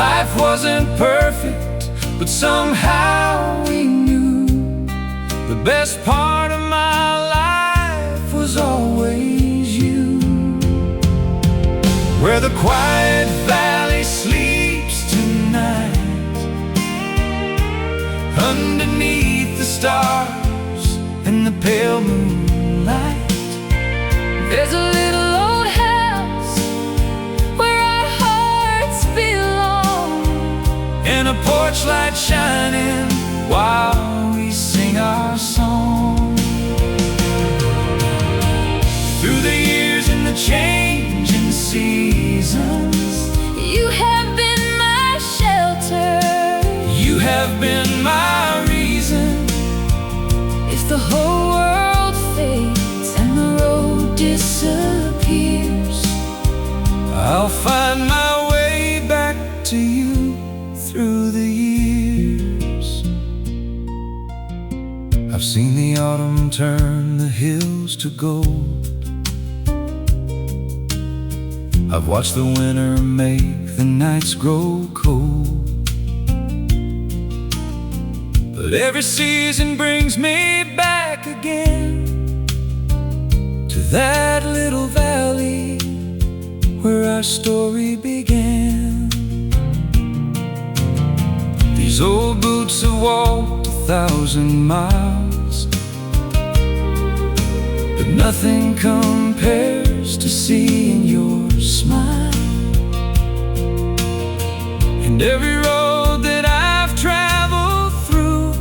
Life wasn't perfect, but somehow we knew the best part of my life was always you. Where the quiet valley sleeps tonight, underneath the stars and the pale moonlight, There's a little old house where our hearts belong, and a porch light shining while we sing our song. Through the years and the changing seasons, you have been my shelter. you have been my reason. If the whole world fades and the road disappears, I'll find my way back to you through the years. I've seen the autumn turn the hills to gold, I've watched the winter make the nights grow cold. But every season brings me back again to that little valley where our story began. These old boots have walked 1,000 miles, but nothing compares to seeing your smile. And every road that I've traveled through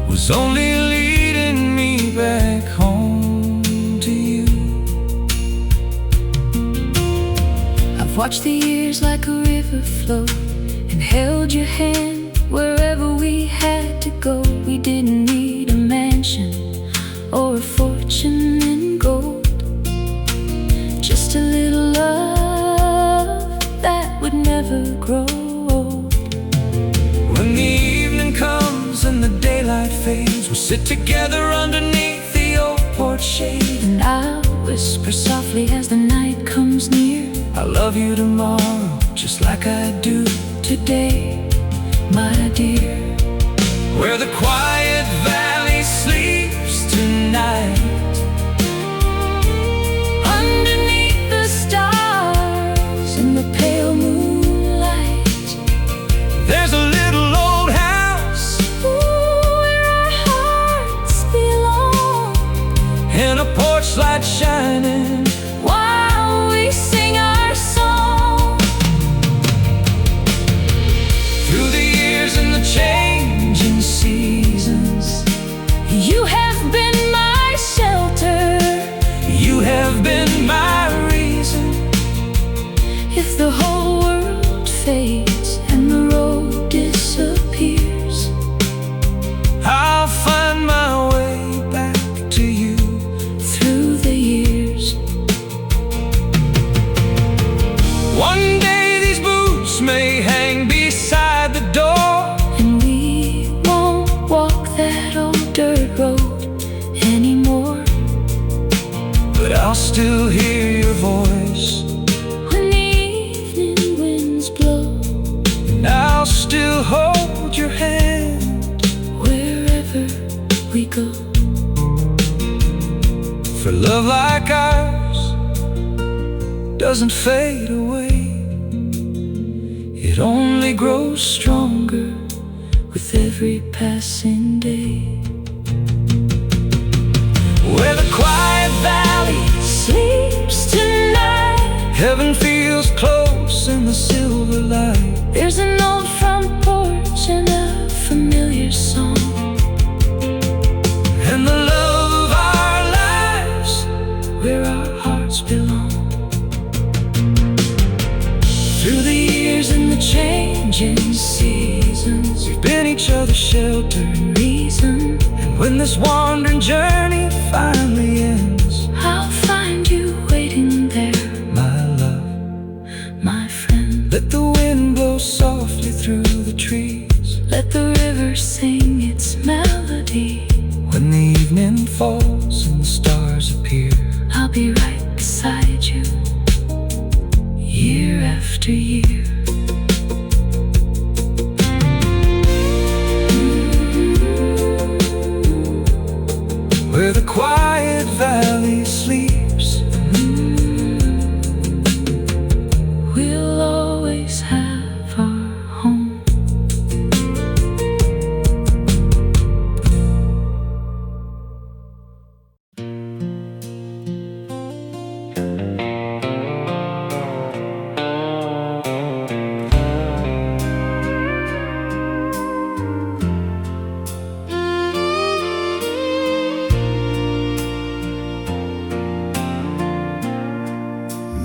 was only leading me back home to you. I've watched the years like a river flow and held your hand wherever we had to go. We didn't need a mansion or a fortune in gold, just a little love that would never grow old. When the evening comes and the daylight fades, we sit together underneath the old porch shade, and I'll whisper softly as the night comes near, I love you tomorrow just like I do today, my dear. Where the quiet valley sleeps tonight, underneath the stars in the pale moonlight, there's a little old house, ooh, where our hearts belong, and a porch light shining while we sing our song. through the years and the changing seasons. You have been my shelter, You have been my reason. if the whole world fades and the road disappears, I'll find my way back to you through the years. One day these boots may hang beside the door, And we won't walk that old dirt road anymore, but I'll still hear your voice, when the evening winds blow, and I'll still hold your hand. wherever we go. For love like ours doesn't fade away, it only grows stronger With every passing day, where the quiet valley sleeps tonight, heaven feels close in the silver light. there's an old front porch and a familiar song, And the love of our lives, where our hearts belong. through the years and the changing seasons, we've been each other's shelter and reason. And when this wandering journey finally ends, I'll find you waiting there, my love, my friend. let the wind blow softly through the trees. Let the river sing its melody, When the evening falls and the stars appear, I'll be right beside you, year after year. where the quiet valley sleeps, We'll always have our home.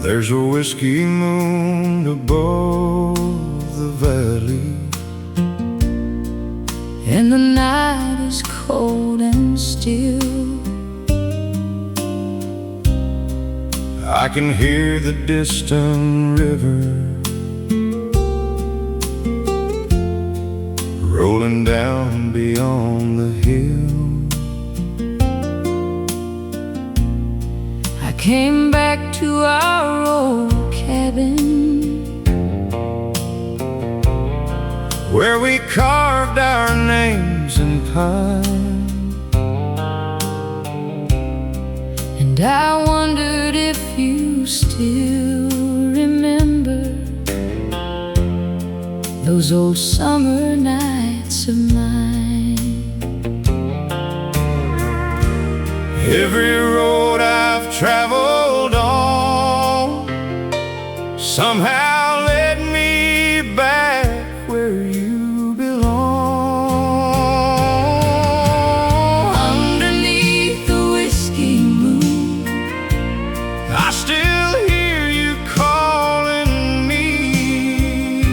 There's a whiskey moon above the valley, And the night is cold and still, I can hear the distant river rolling down beyond the hill. I came back to our old cabin, where we carved our names in pine. and I wondered if you still remember those old summer nights of mine. Every road I've traveled on somehow led me back where you belong. Underneath the whiskey moon, I still hear you calling me,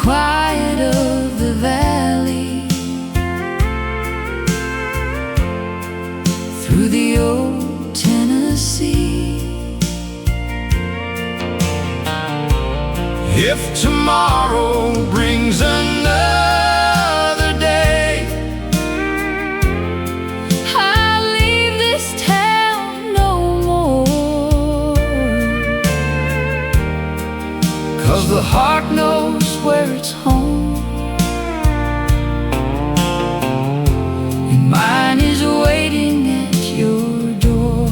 quiet of the valley, through the old Tennessee. If tomorrow brings another day, I'll leave this town no more, 'cause the heart knows where it's home, and mine is waiting at your door.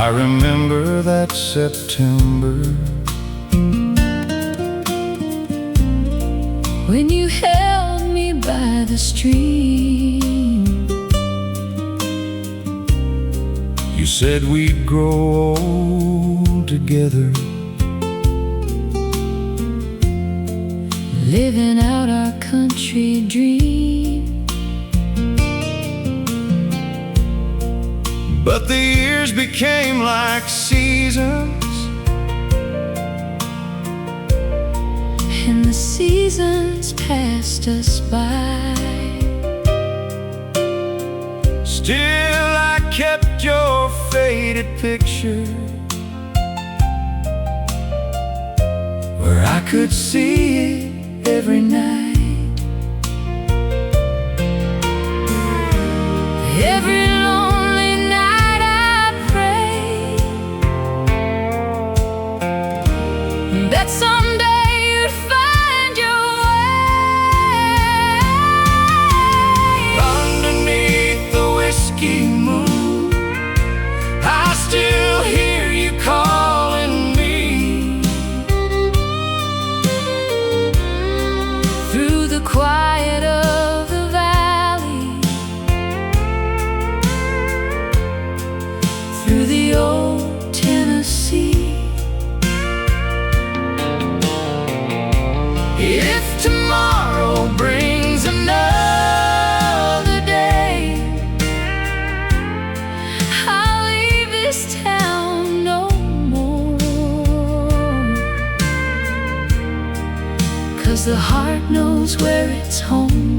I remember that September when you held me by the stream. You said we'd grow old together, living out our country dream. but the years became like seasons, and the seasons passed us by. Still I kept your faded picture, where I could see it every night. Every lonely night I pray that someday you'd find your way. Underneath the whiskey moon, I still hear you calling me. Through the quiet of the valley, through the old Tennessee. If tomorrow brings another day, I'll leave this town no more, 'cause the heart knows where it's home,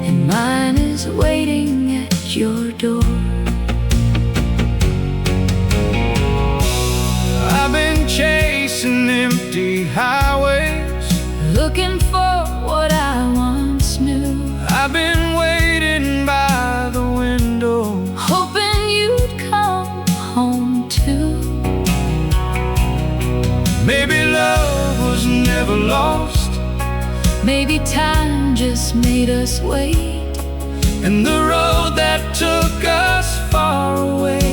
and mine is waiting at your door. I've been chasing empty highways, Looking for what I once knew, I've been waiting by the window, hoping you'd come home too. maybe love was never lost, Maybe time just made us wait, and the road that took us far away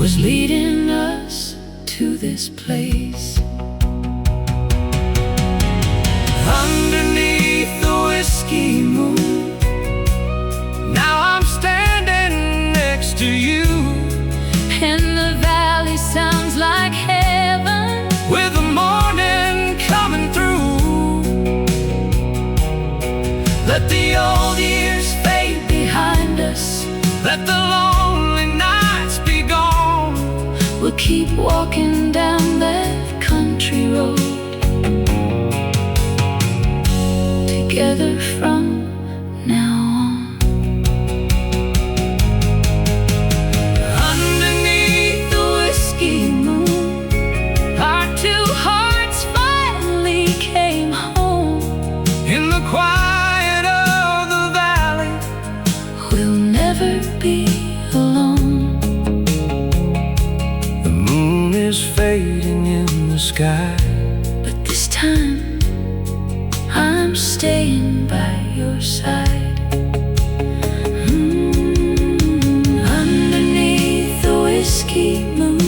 was leading us to this place. underneath the whiskey moon. Now I'm standing next to you, And the valley sounds like heaven, with the morning coming through. Let the old years fade behind us, let the lonely nights be gone. we'll keep walking down that country road together from now on. Underneath the whiskey moon, Our two hearts finally came home, in the quiet of the valley, we'll never be alone. the moon is fading in the sky, But this time I'm staying by your side. Underneath the whiskey moon,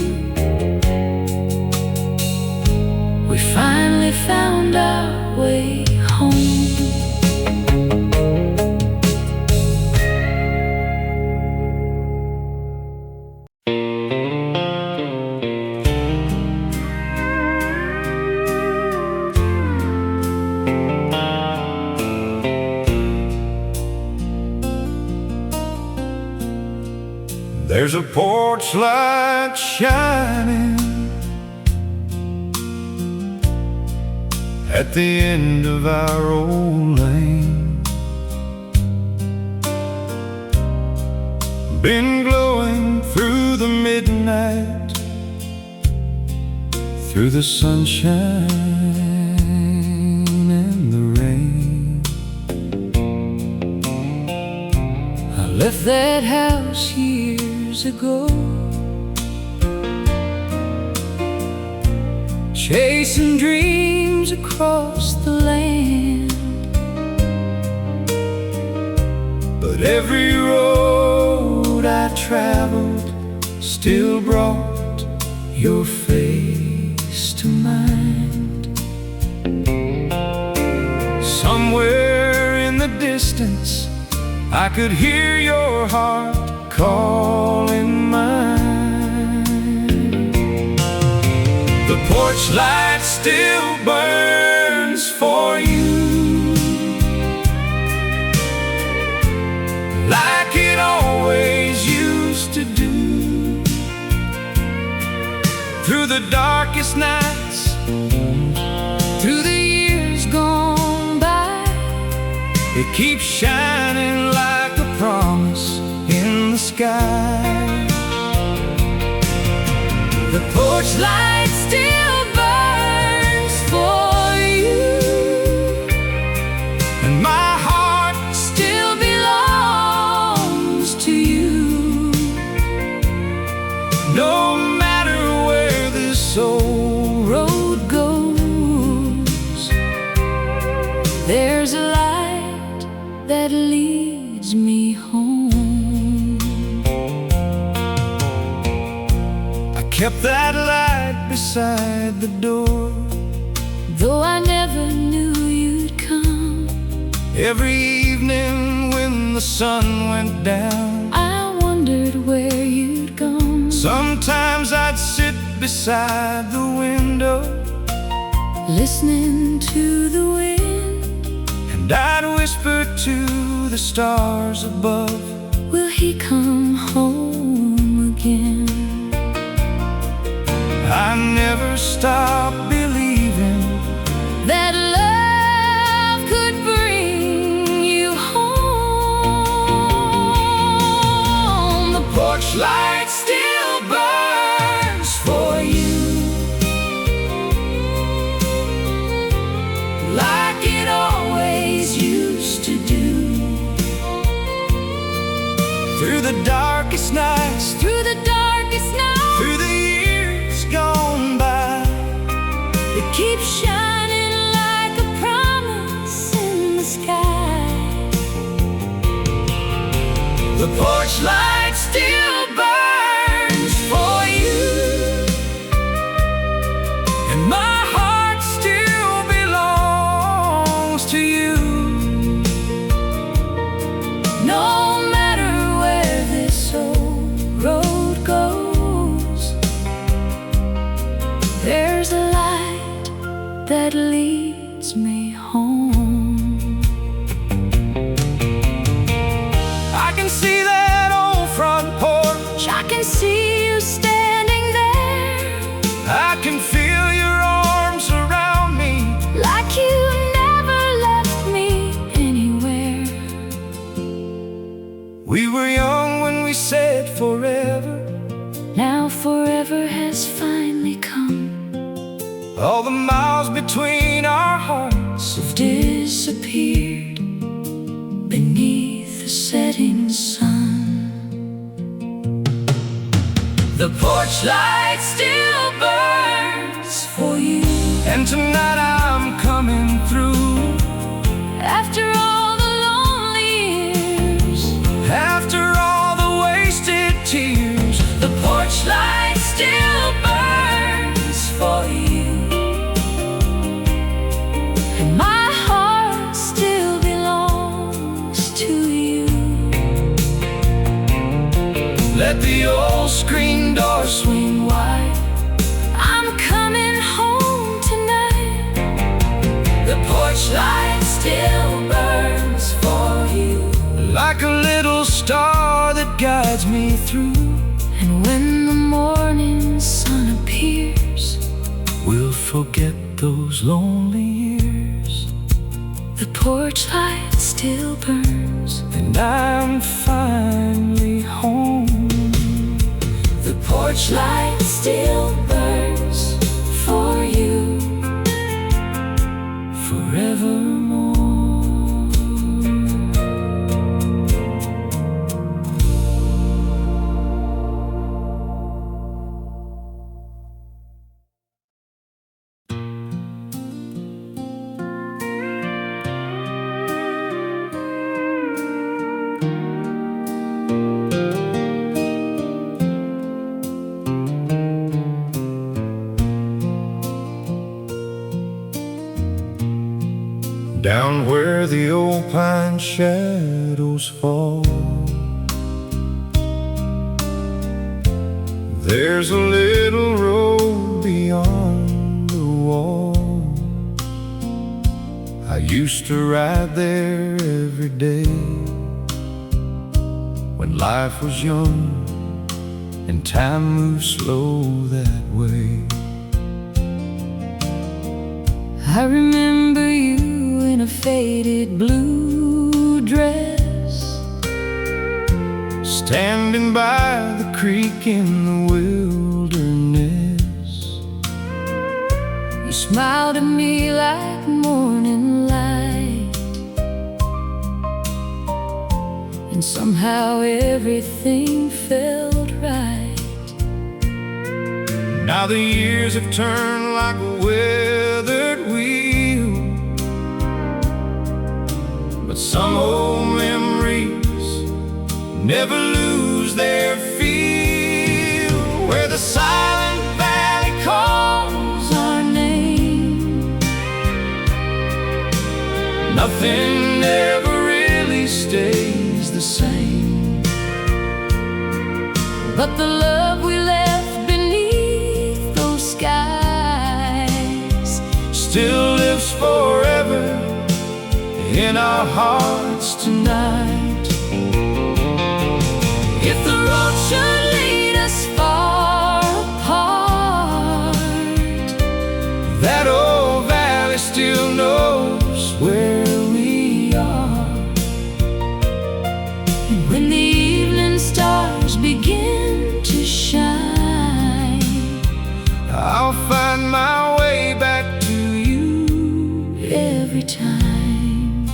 we finally found our way home. There's a porch light shining at the end of our old lane, been glowing through the midnight, through the sunshine and the rain. I left that house years ago, chasing dreams across the land, but every road I traveled still brought your face to mind. Somewhere in the distance I could hear your heart calling mine. The porch light still burns for you, like it always used to do. Through the darkest nights, through the years gone by, it keeps shining like a promise in the sky. the porch light still burns for you, and my heart still belongs to you. No matter where this old Road goes, there's a light that leads me home. I kept that light beside the door, Though I never knew you'd come, every evening when the sun went down. I wondered where you'd gone. Sometimes I'd sit beside the window, Listening to the wind, and I'd whisper to the stars above, will he come home again? I never stopped believing That love could bring you home. The porch light still burns for you, like it always used to do. through the darkest nights, Through the darkest night, through the years gone by. it keeps shining like a promise in the sky. The porch light still burns for you, and my heart still belongs to you. No matter where this old road goes, there's a light that leads me home. I can see that old front porch, I can see you standing there, I can feel your arms around me, like you never left me anywhere. we were young when we said forever. Now forever has finally come. All the miles between our hearts Have disappeared beneath the setting sun. the porch light still burns for you, and tonight I'm coming through. After all the lonely years, After all the wasted tears, the porch light still burns for you, and my heart still belongs to you. let the old screen door swing wide. I'm coming home tonight. The porch light still burns for you, like a little star that guides me through. forget those lonely years. The porch light still burns, And I'm finally home. the porch light still burns for you Forevermore. Down where the old pine shadows fall, there's a little road beyond the wall. I used to ride there every day when life was young and time moved slow that way. I remember you in a faded blue dress, standing by the creek in the wilderness. you smiled at me like morning light, and somehow everything felt right. Now the years have turned like a weathered wheel, but some old memories never lose their feel. Where the silent valley calls our name, nothing ever really stays the same. But the love we left beneath those skies still lives forever in our hearts tonight. If the road should lead us far apart, that old valley still knows where we are. and when the evening stars begin to shine, I'll find my way back to you every time.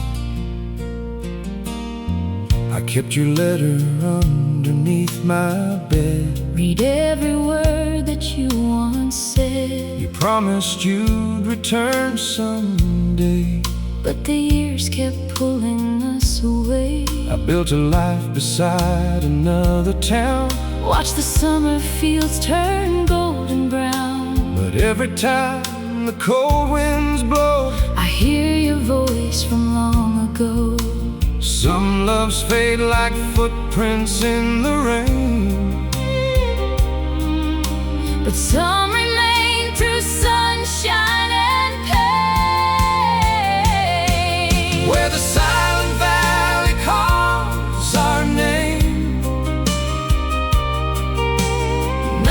I kept your letter underneath my bed. Read every word that you once said, You promised you'd return someday. but the years kept pulling us away. I built a life beside another town, Watch the summer fields turn golden brown. but every time the cold winds blow, I hear your voice from long ago. some loves fade like footprints in the rain, But some remain through sunshine and pain. where the silent valley calls our name.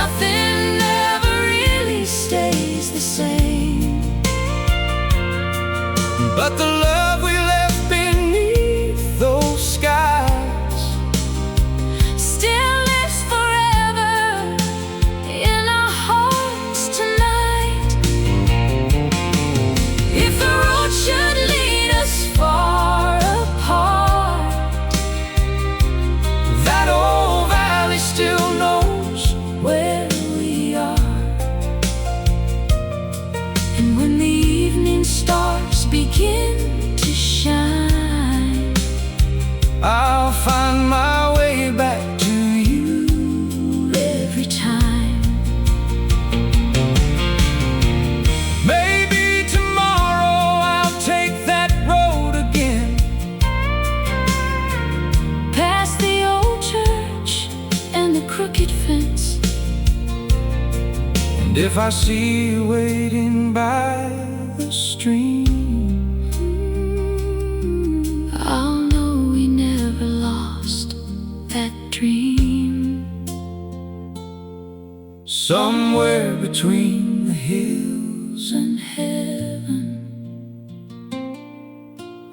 Nothing ever really stays the same. But the love we left beneath those skies Still lives forever in our hearts tonight. If the road should lead us far apart, that old valley still knows. where we are. And when the evening stars begin to shine, I'll find my way back to you every time. Maybe tomorrow I'll take that road again, Past the old church and the crooked fence, and if I see you waiting by the stream, I'll know we never lost that dream. somewhere between the hills and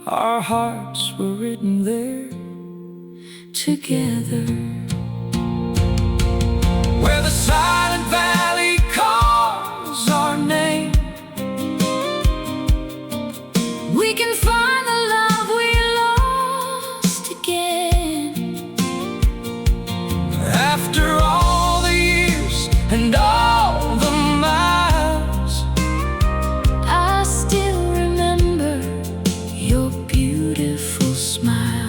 Our hearts were written there together. Where the silent valley calls our name, we can find the love we lost again. After all the years and all the miles, I still remember your beautiful smile.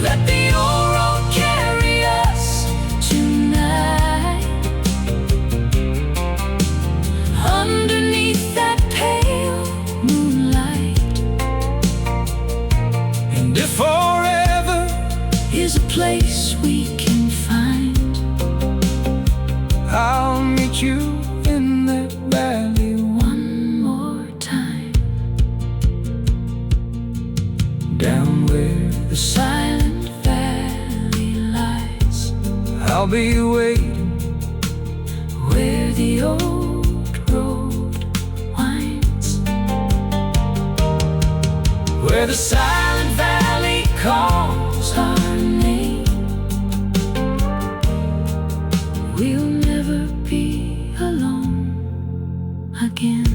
let the old road carry us Tonight, underneath that pale moonlight, and if forever is a place we can find. I'll meet you in that valley One more time, down where the silent valley lies, I'll be waiting where the old road winds, where the silent valley calls our name. We'll never be alone again.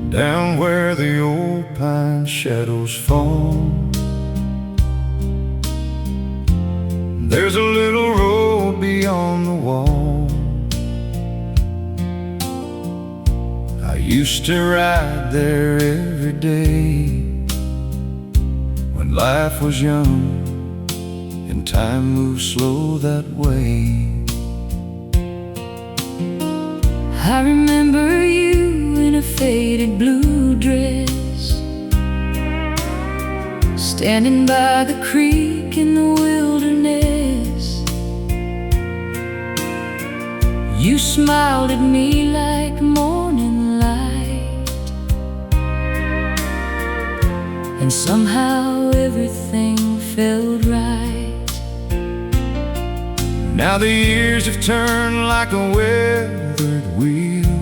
down where the old pine shadows fall. There's a little road beyond the wall. I used to ride there every day when life was young and time moved slow that way. I remember you in a faded blue dress, standing by the creek in the wilderness. You smiled at me like morning light, and somehow everything felt right. Now the years have turned like a weathered wheel,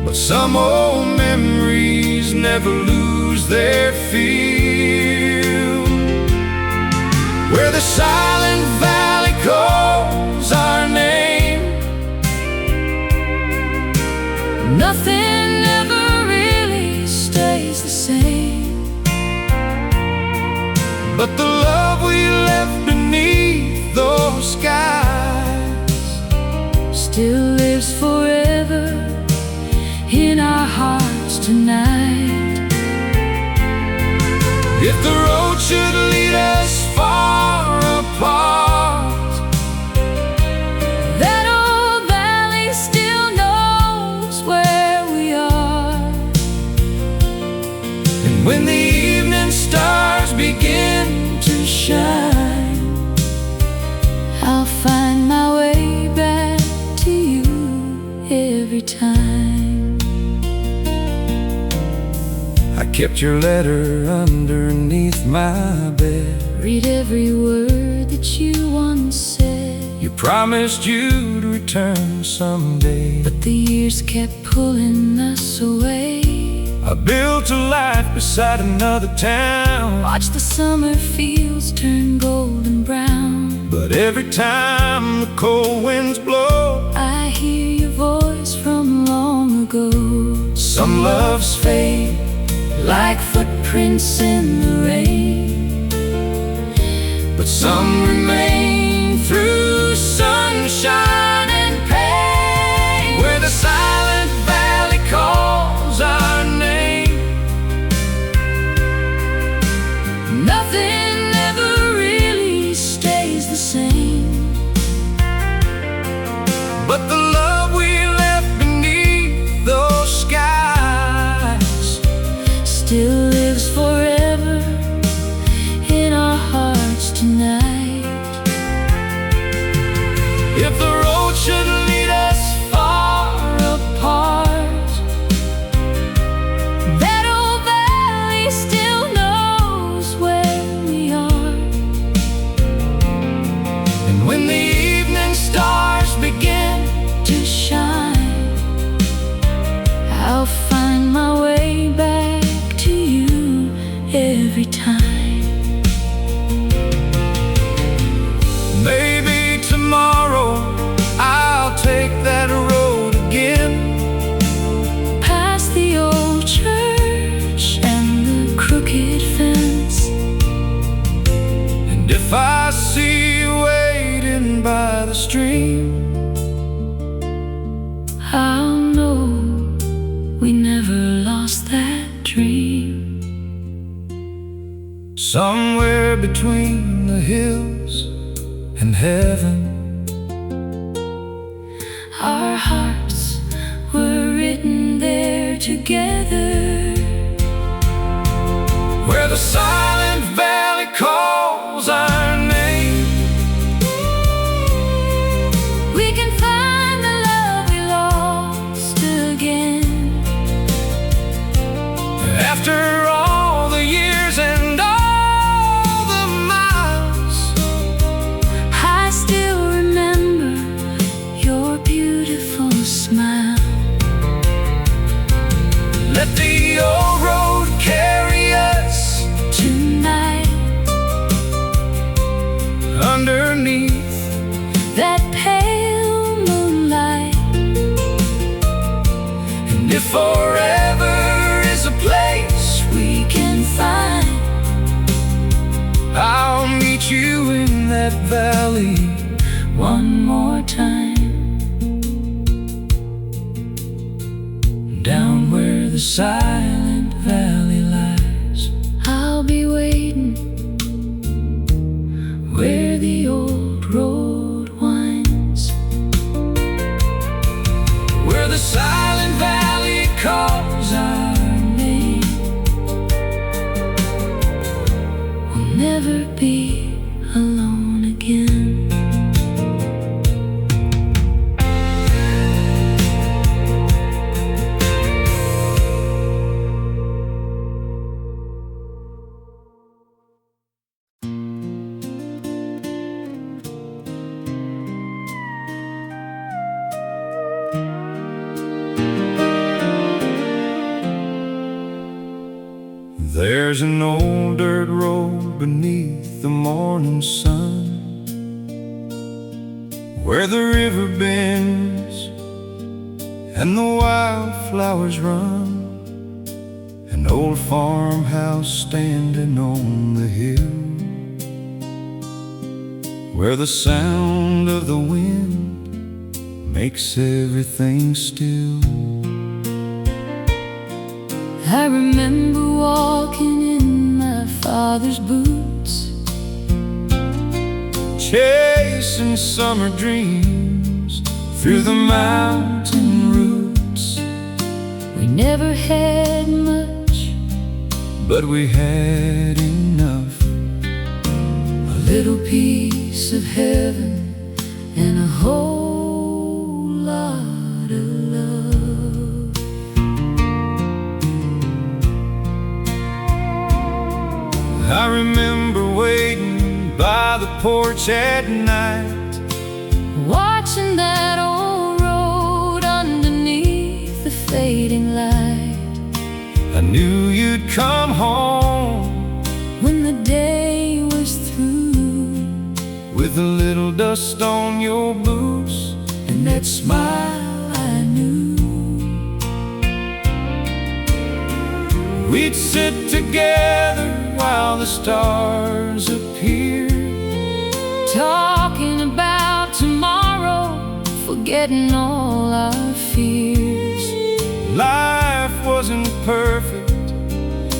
but some old memories never lose their feel. Where the silent valley calls our name, nothing ever really stays the same, but the love we left beneath those skies still lives forever in our hearts tonight. If the road should lead us far apart, that old valley still knows where we are. and when the evening stars begin to shine, I'll find my way back to you every time. I kept your letter underneath my bed. Read every word that you once said, You promised you'd return someday. but the years kept pulling us away. I built a life beside another town, Watch the summer fields turn golden brown. but every time the cold winds blow, I hear your voice from long ago. some loves fade Like footprints in the rain, but some remain through sunshine and pain. Where the silent valley calls our name, nothing ever really stays the same, but the love we left beneath those skies still lives forever in our hearts If the road should lead us far apart, that old valley still knows where we are. and when the evening stars begin To shine, I'll find my way back to you every time. maybe tomorrow I'll take that road again, Past the old church and the crooked fence. and if I see you waiting by the stream, I'll know we never lost that dream. somewhere between the hills and heaven, Our hearts were written there together, where the silent valley calls our name. we can find the love we lost again. After all the years and all the miles, I still remember your beautiful smile. let the old road carry us Tonight, underneath that pale moonlight, and if forever is a place we can find, I'll meet you in that valley one more time, down where the silent valley lies. I'll be waiting where the old road winds, Where the silent valley calls our name. we'll never be alone again. There's an old dirt road beneath the morning sun, where the river bends and the wildflowers run, an old farmhouse standing on the hill, where the sound of the wind makes everything still. I remember walking in my father's boots, chasing summer dreams through the mountain roots. we never had much, But we had enough, a little piece of heaven and a whole lot of love. I remember waiting by the porch at night, Watching that old road underneath the fading light, I knew you'd come home when the day was through, with a little dust on your boots and that smile I knew. We'd sit together while the stars appeared, Talking about tomorrow, forgetting all our fears. life wasn't perfect,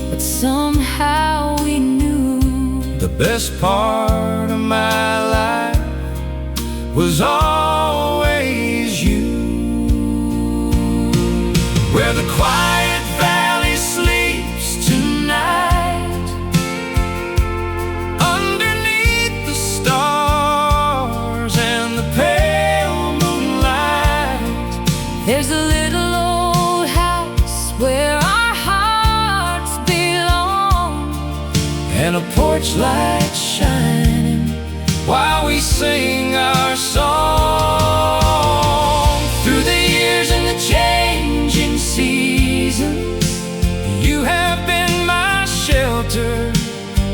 But somehow we knew the best part of my life was always you. Where the quiet valley sleeps tonight, underneath the stars and the pale porch light shining while we sing our song. Through the years and the changing seasons, you have been my shelter.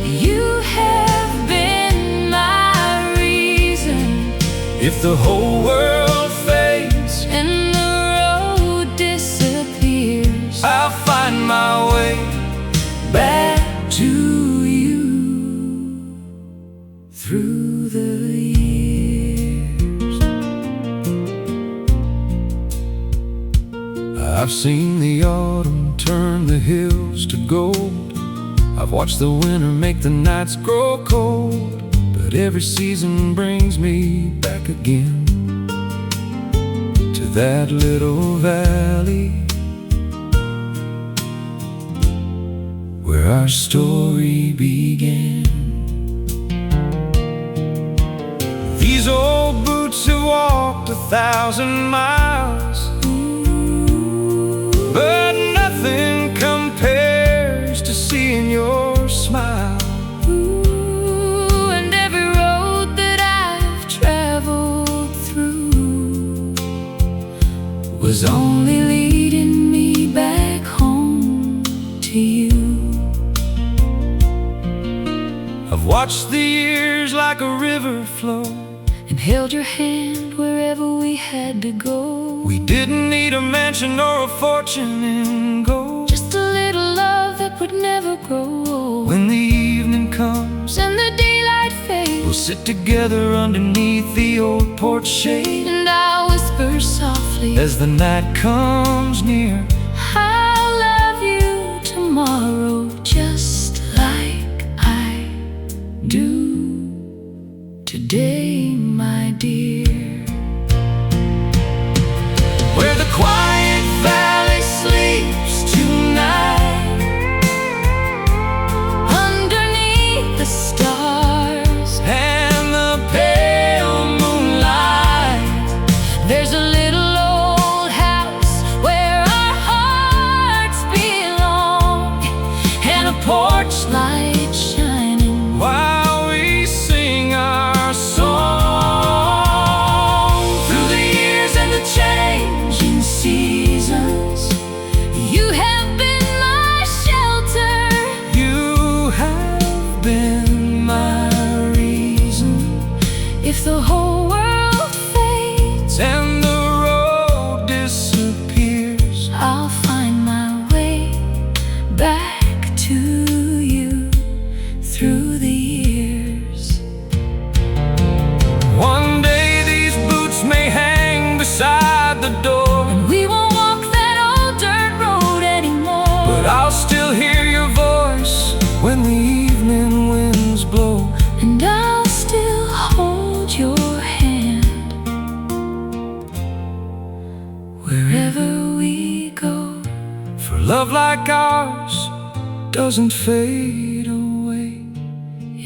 You have been my reason. If the whole world fades and the road disappears, I'll find my way back to you through the years. I've seen the autumn turn the hills to gold. I've watched the winter make the nights grow cold. But every season brings me back again to that little valley where our story began. These old boots have walked 1,000 miles, but nothing compares to seeing your smile. and every road that I've traveled through was only leading me back home to you. I've watched the years like a river flow and held your hand wherever we had to go. We didn't need a mansion or a fortune in gold, just a little love that would never grow old. When the evening comes and the daylight fades, we'll sit together underneath the old porch shade, and I'll whisper softly as the night comes near, I'll love you tomorrow just like I do today, my dear. where the quiet valley sleeps tonight, Underneath the stars and the pale moonlight, there's a little old house where our hearts belong, and a porch light shining while we sing our song. Through the years and the changing seasons, you have been my shelter. you have been my reason. If the whole world fades, And the road disappears, I'll find my way back to you through the years. one day these boots may hang beside the door, And we won't walk that old dirt road anymore, but I'll still hear your voice when the evening winds blow. and I'll still hold your hand wherever we go. For love like ours doesn't fade away,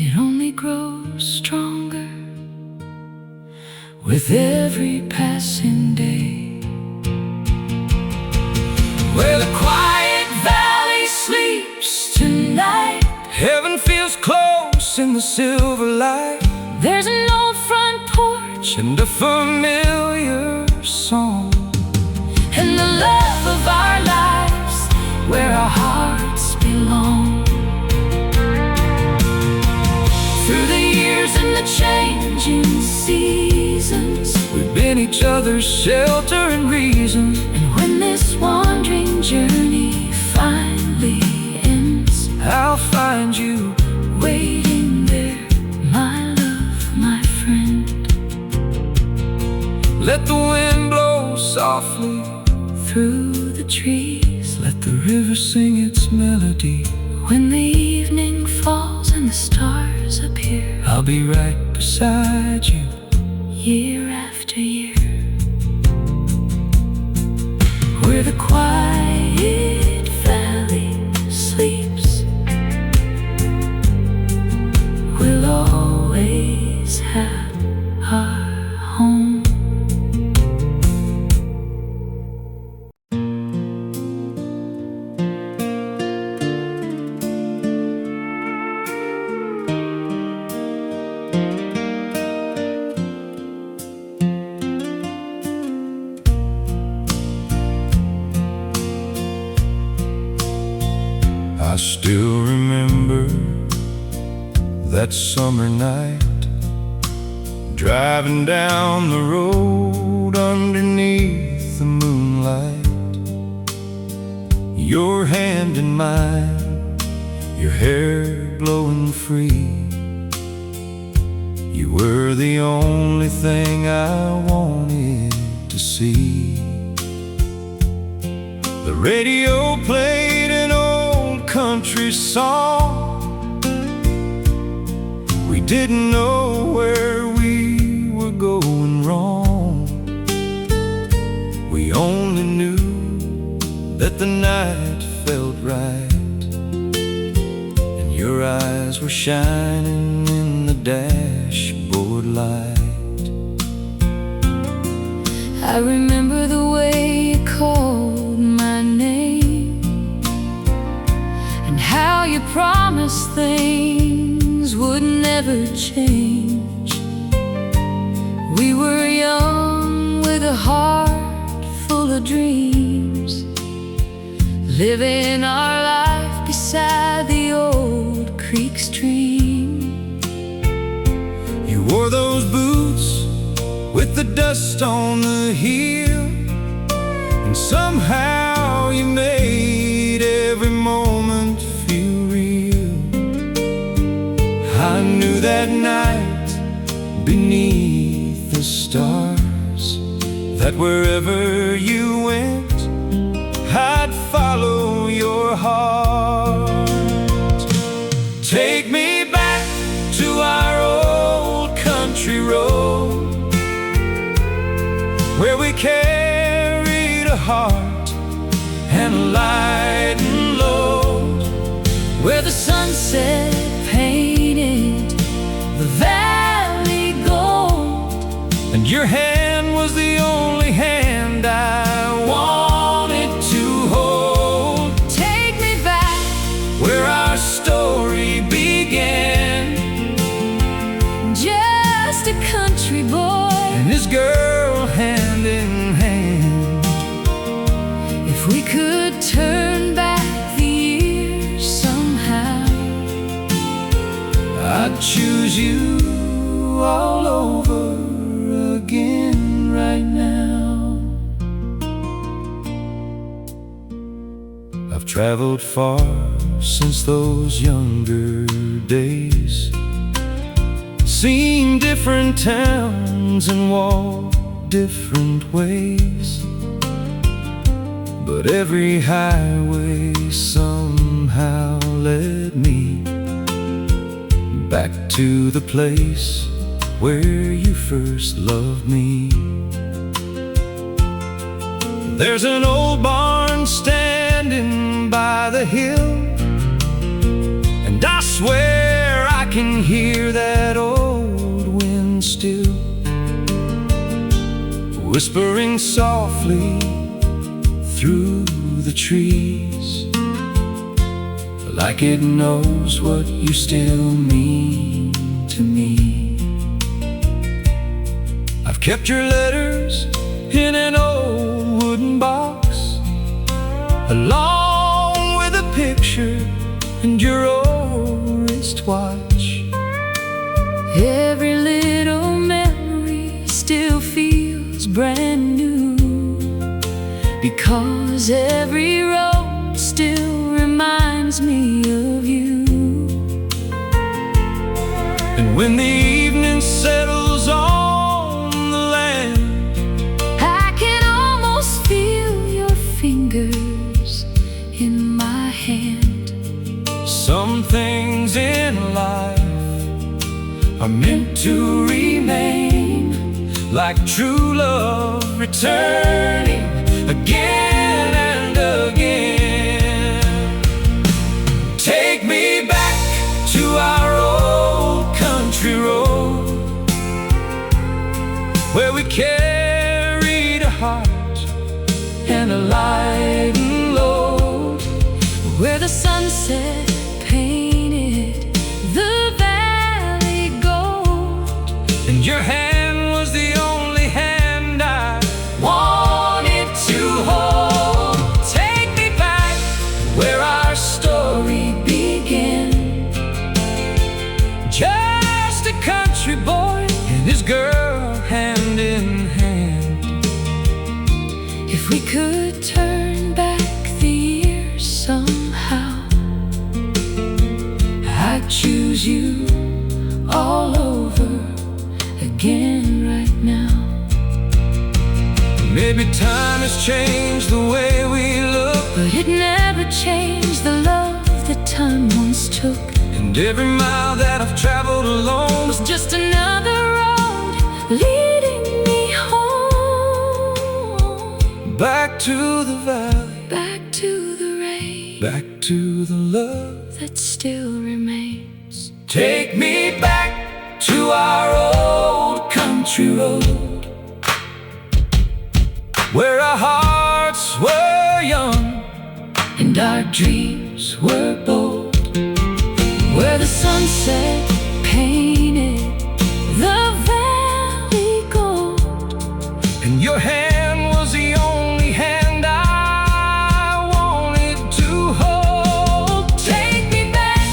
It only grows stronger with every passing day. Where the quiet valley sleeps tonight, heaven feels close in the silver light, there's an old front porch and a familiar song, and the love of our lives where our hearts belong. Through the years and the changing seasons, we've been each other's shelter and reason. and when this wandering journey finally ends, I'll find you waiting there, my love, my friend. Let the wind blow softly Through the trees, let the river sing its melody. when the evening falls and the stars appear, I'll be right beside you, year after year. Where the quiet valley sleeps, we'll always have our home. still remember that summer night, driving down the road underneath the moonlight. Your hand in mine, your hair blowing free. You were the only thing I wanted to see. The radio played an old country song. We didn't know where we were going wrong. We only knew that the night felt right, and your eyes were shining in the dashboard light. I remember the way you called my name, and how you promised things would never change. We were young with a heart full of dreams, living our life beside the old creek stream. You wore those boots with the dust on the heel, and somehow you made every moment feel real. I knew that night beneath the stars that wherever you went, I'd follow your heart. Take me back to our old country road, where we carried a heart and a light and load, where the sunset painted the valley gold, and your hand was the only hand I wanted to hold. Take me back where our story began, just a country boy and his girl hand in hand. If we could turn back the years somehow, I'd choose you all over again right now. I've traveled far since those younger days, seen different towns and walked different ways, but every highway somehow led me back to the place where you first loved me. There's an old barn standing by the hill, and I swear I can hear that old wind still, whispering softly through the trees, like it knows what you still mean to me. I've kept your letters in an old wooden box, along with a picture and your old wristwatch. every little memory still feels brand new, because every road still reminds me of you. And when the evening settles on the land, I can almost feel your fingers in my hand. some things in life are meant to remain, like true love returning again and again. Take me back to our old country road, where we carried a heart and a light and load, where the sunset painted the valley gold, and your hand was the only hand I wanted to hold. Take me back where our story country boy and his girl hand in hand. If we could turn back the years somehow, I'd choose you all over again right now. Maybe time has changed the way we look, but it never changed the love that time once took. and every mile that I've traveled alone was just another road leading me home. back to the valley, Back to the rain, back to the love that still remains. Take me back to our old country road, where our hearts were young and our dreams were bold, where the sunset painted the valley gold, and your hand was the only hand I wanted to hold. take me back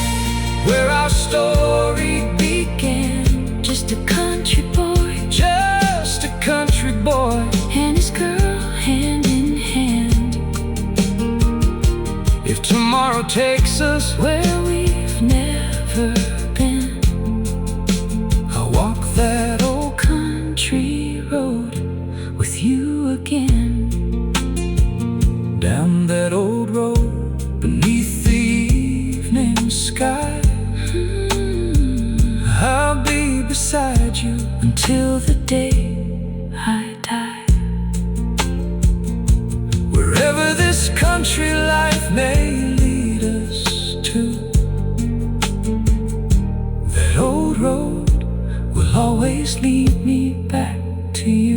Where our story began, just a country boy just a country boy and his girl hand in hand. If tomorrow takes us Where we've never been, I'll walk that old country road with you again. down that old road beneath the evening sky. I'll be beside you Until the day I die. wherever this country life may lead us to. That old road will always lead me back to you.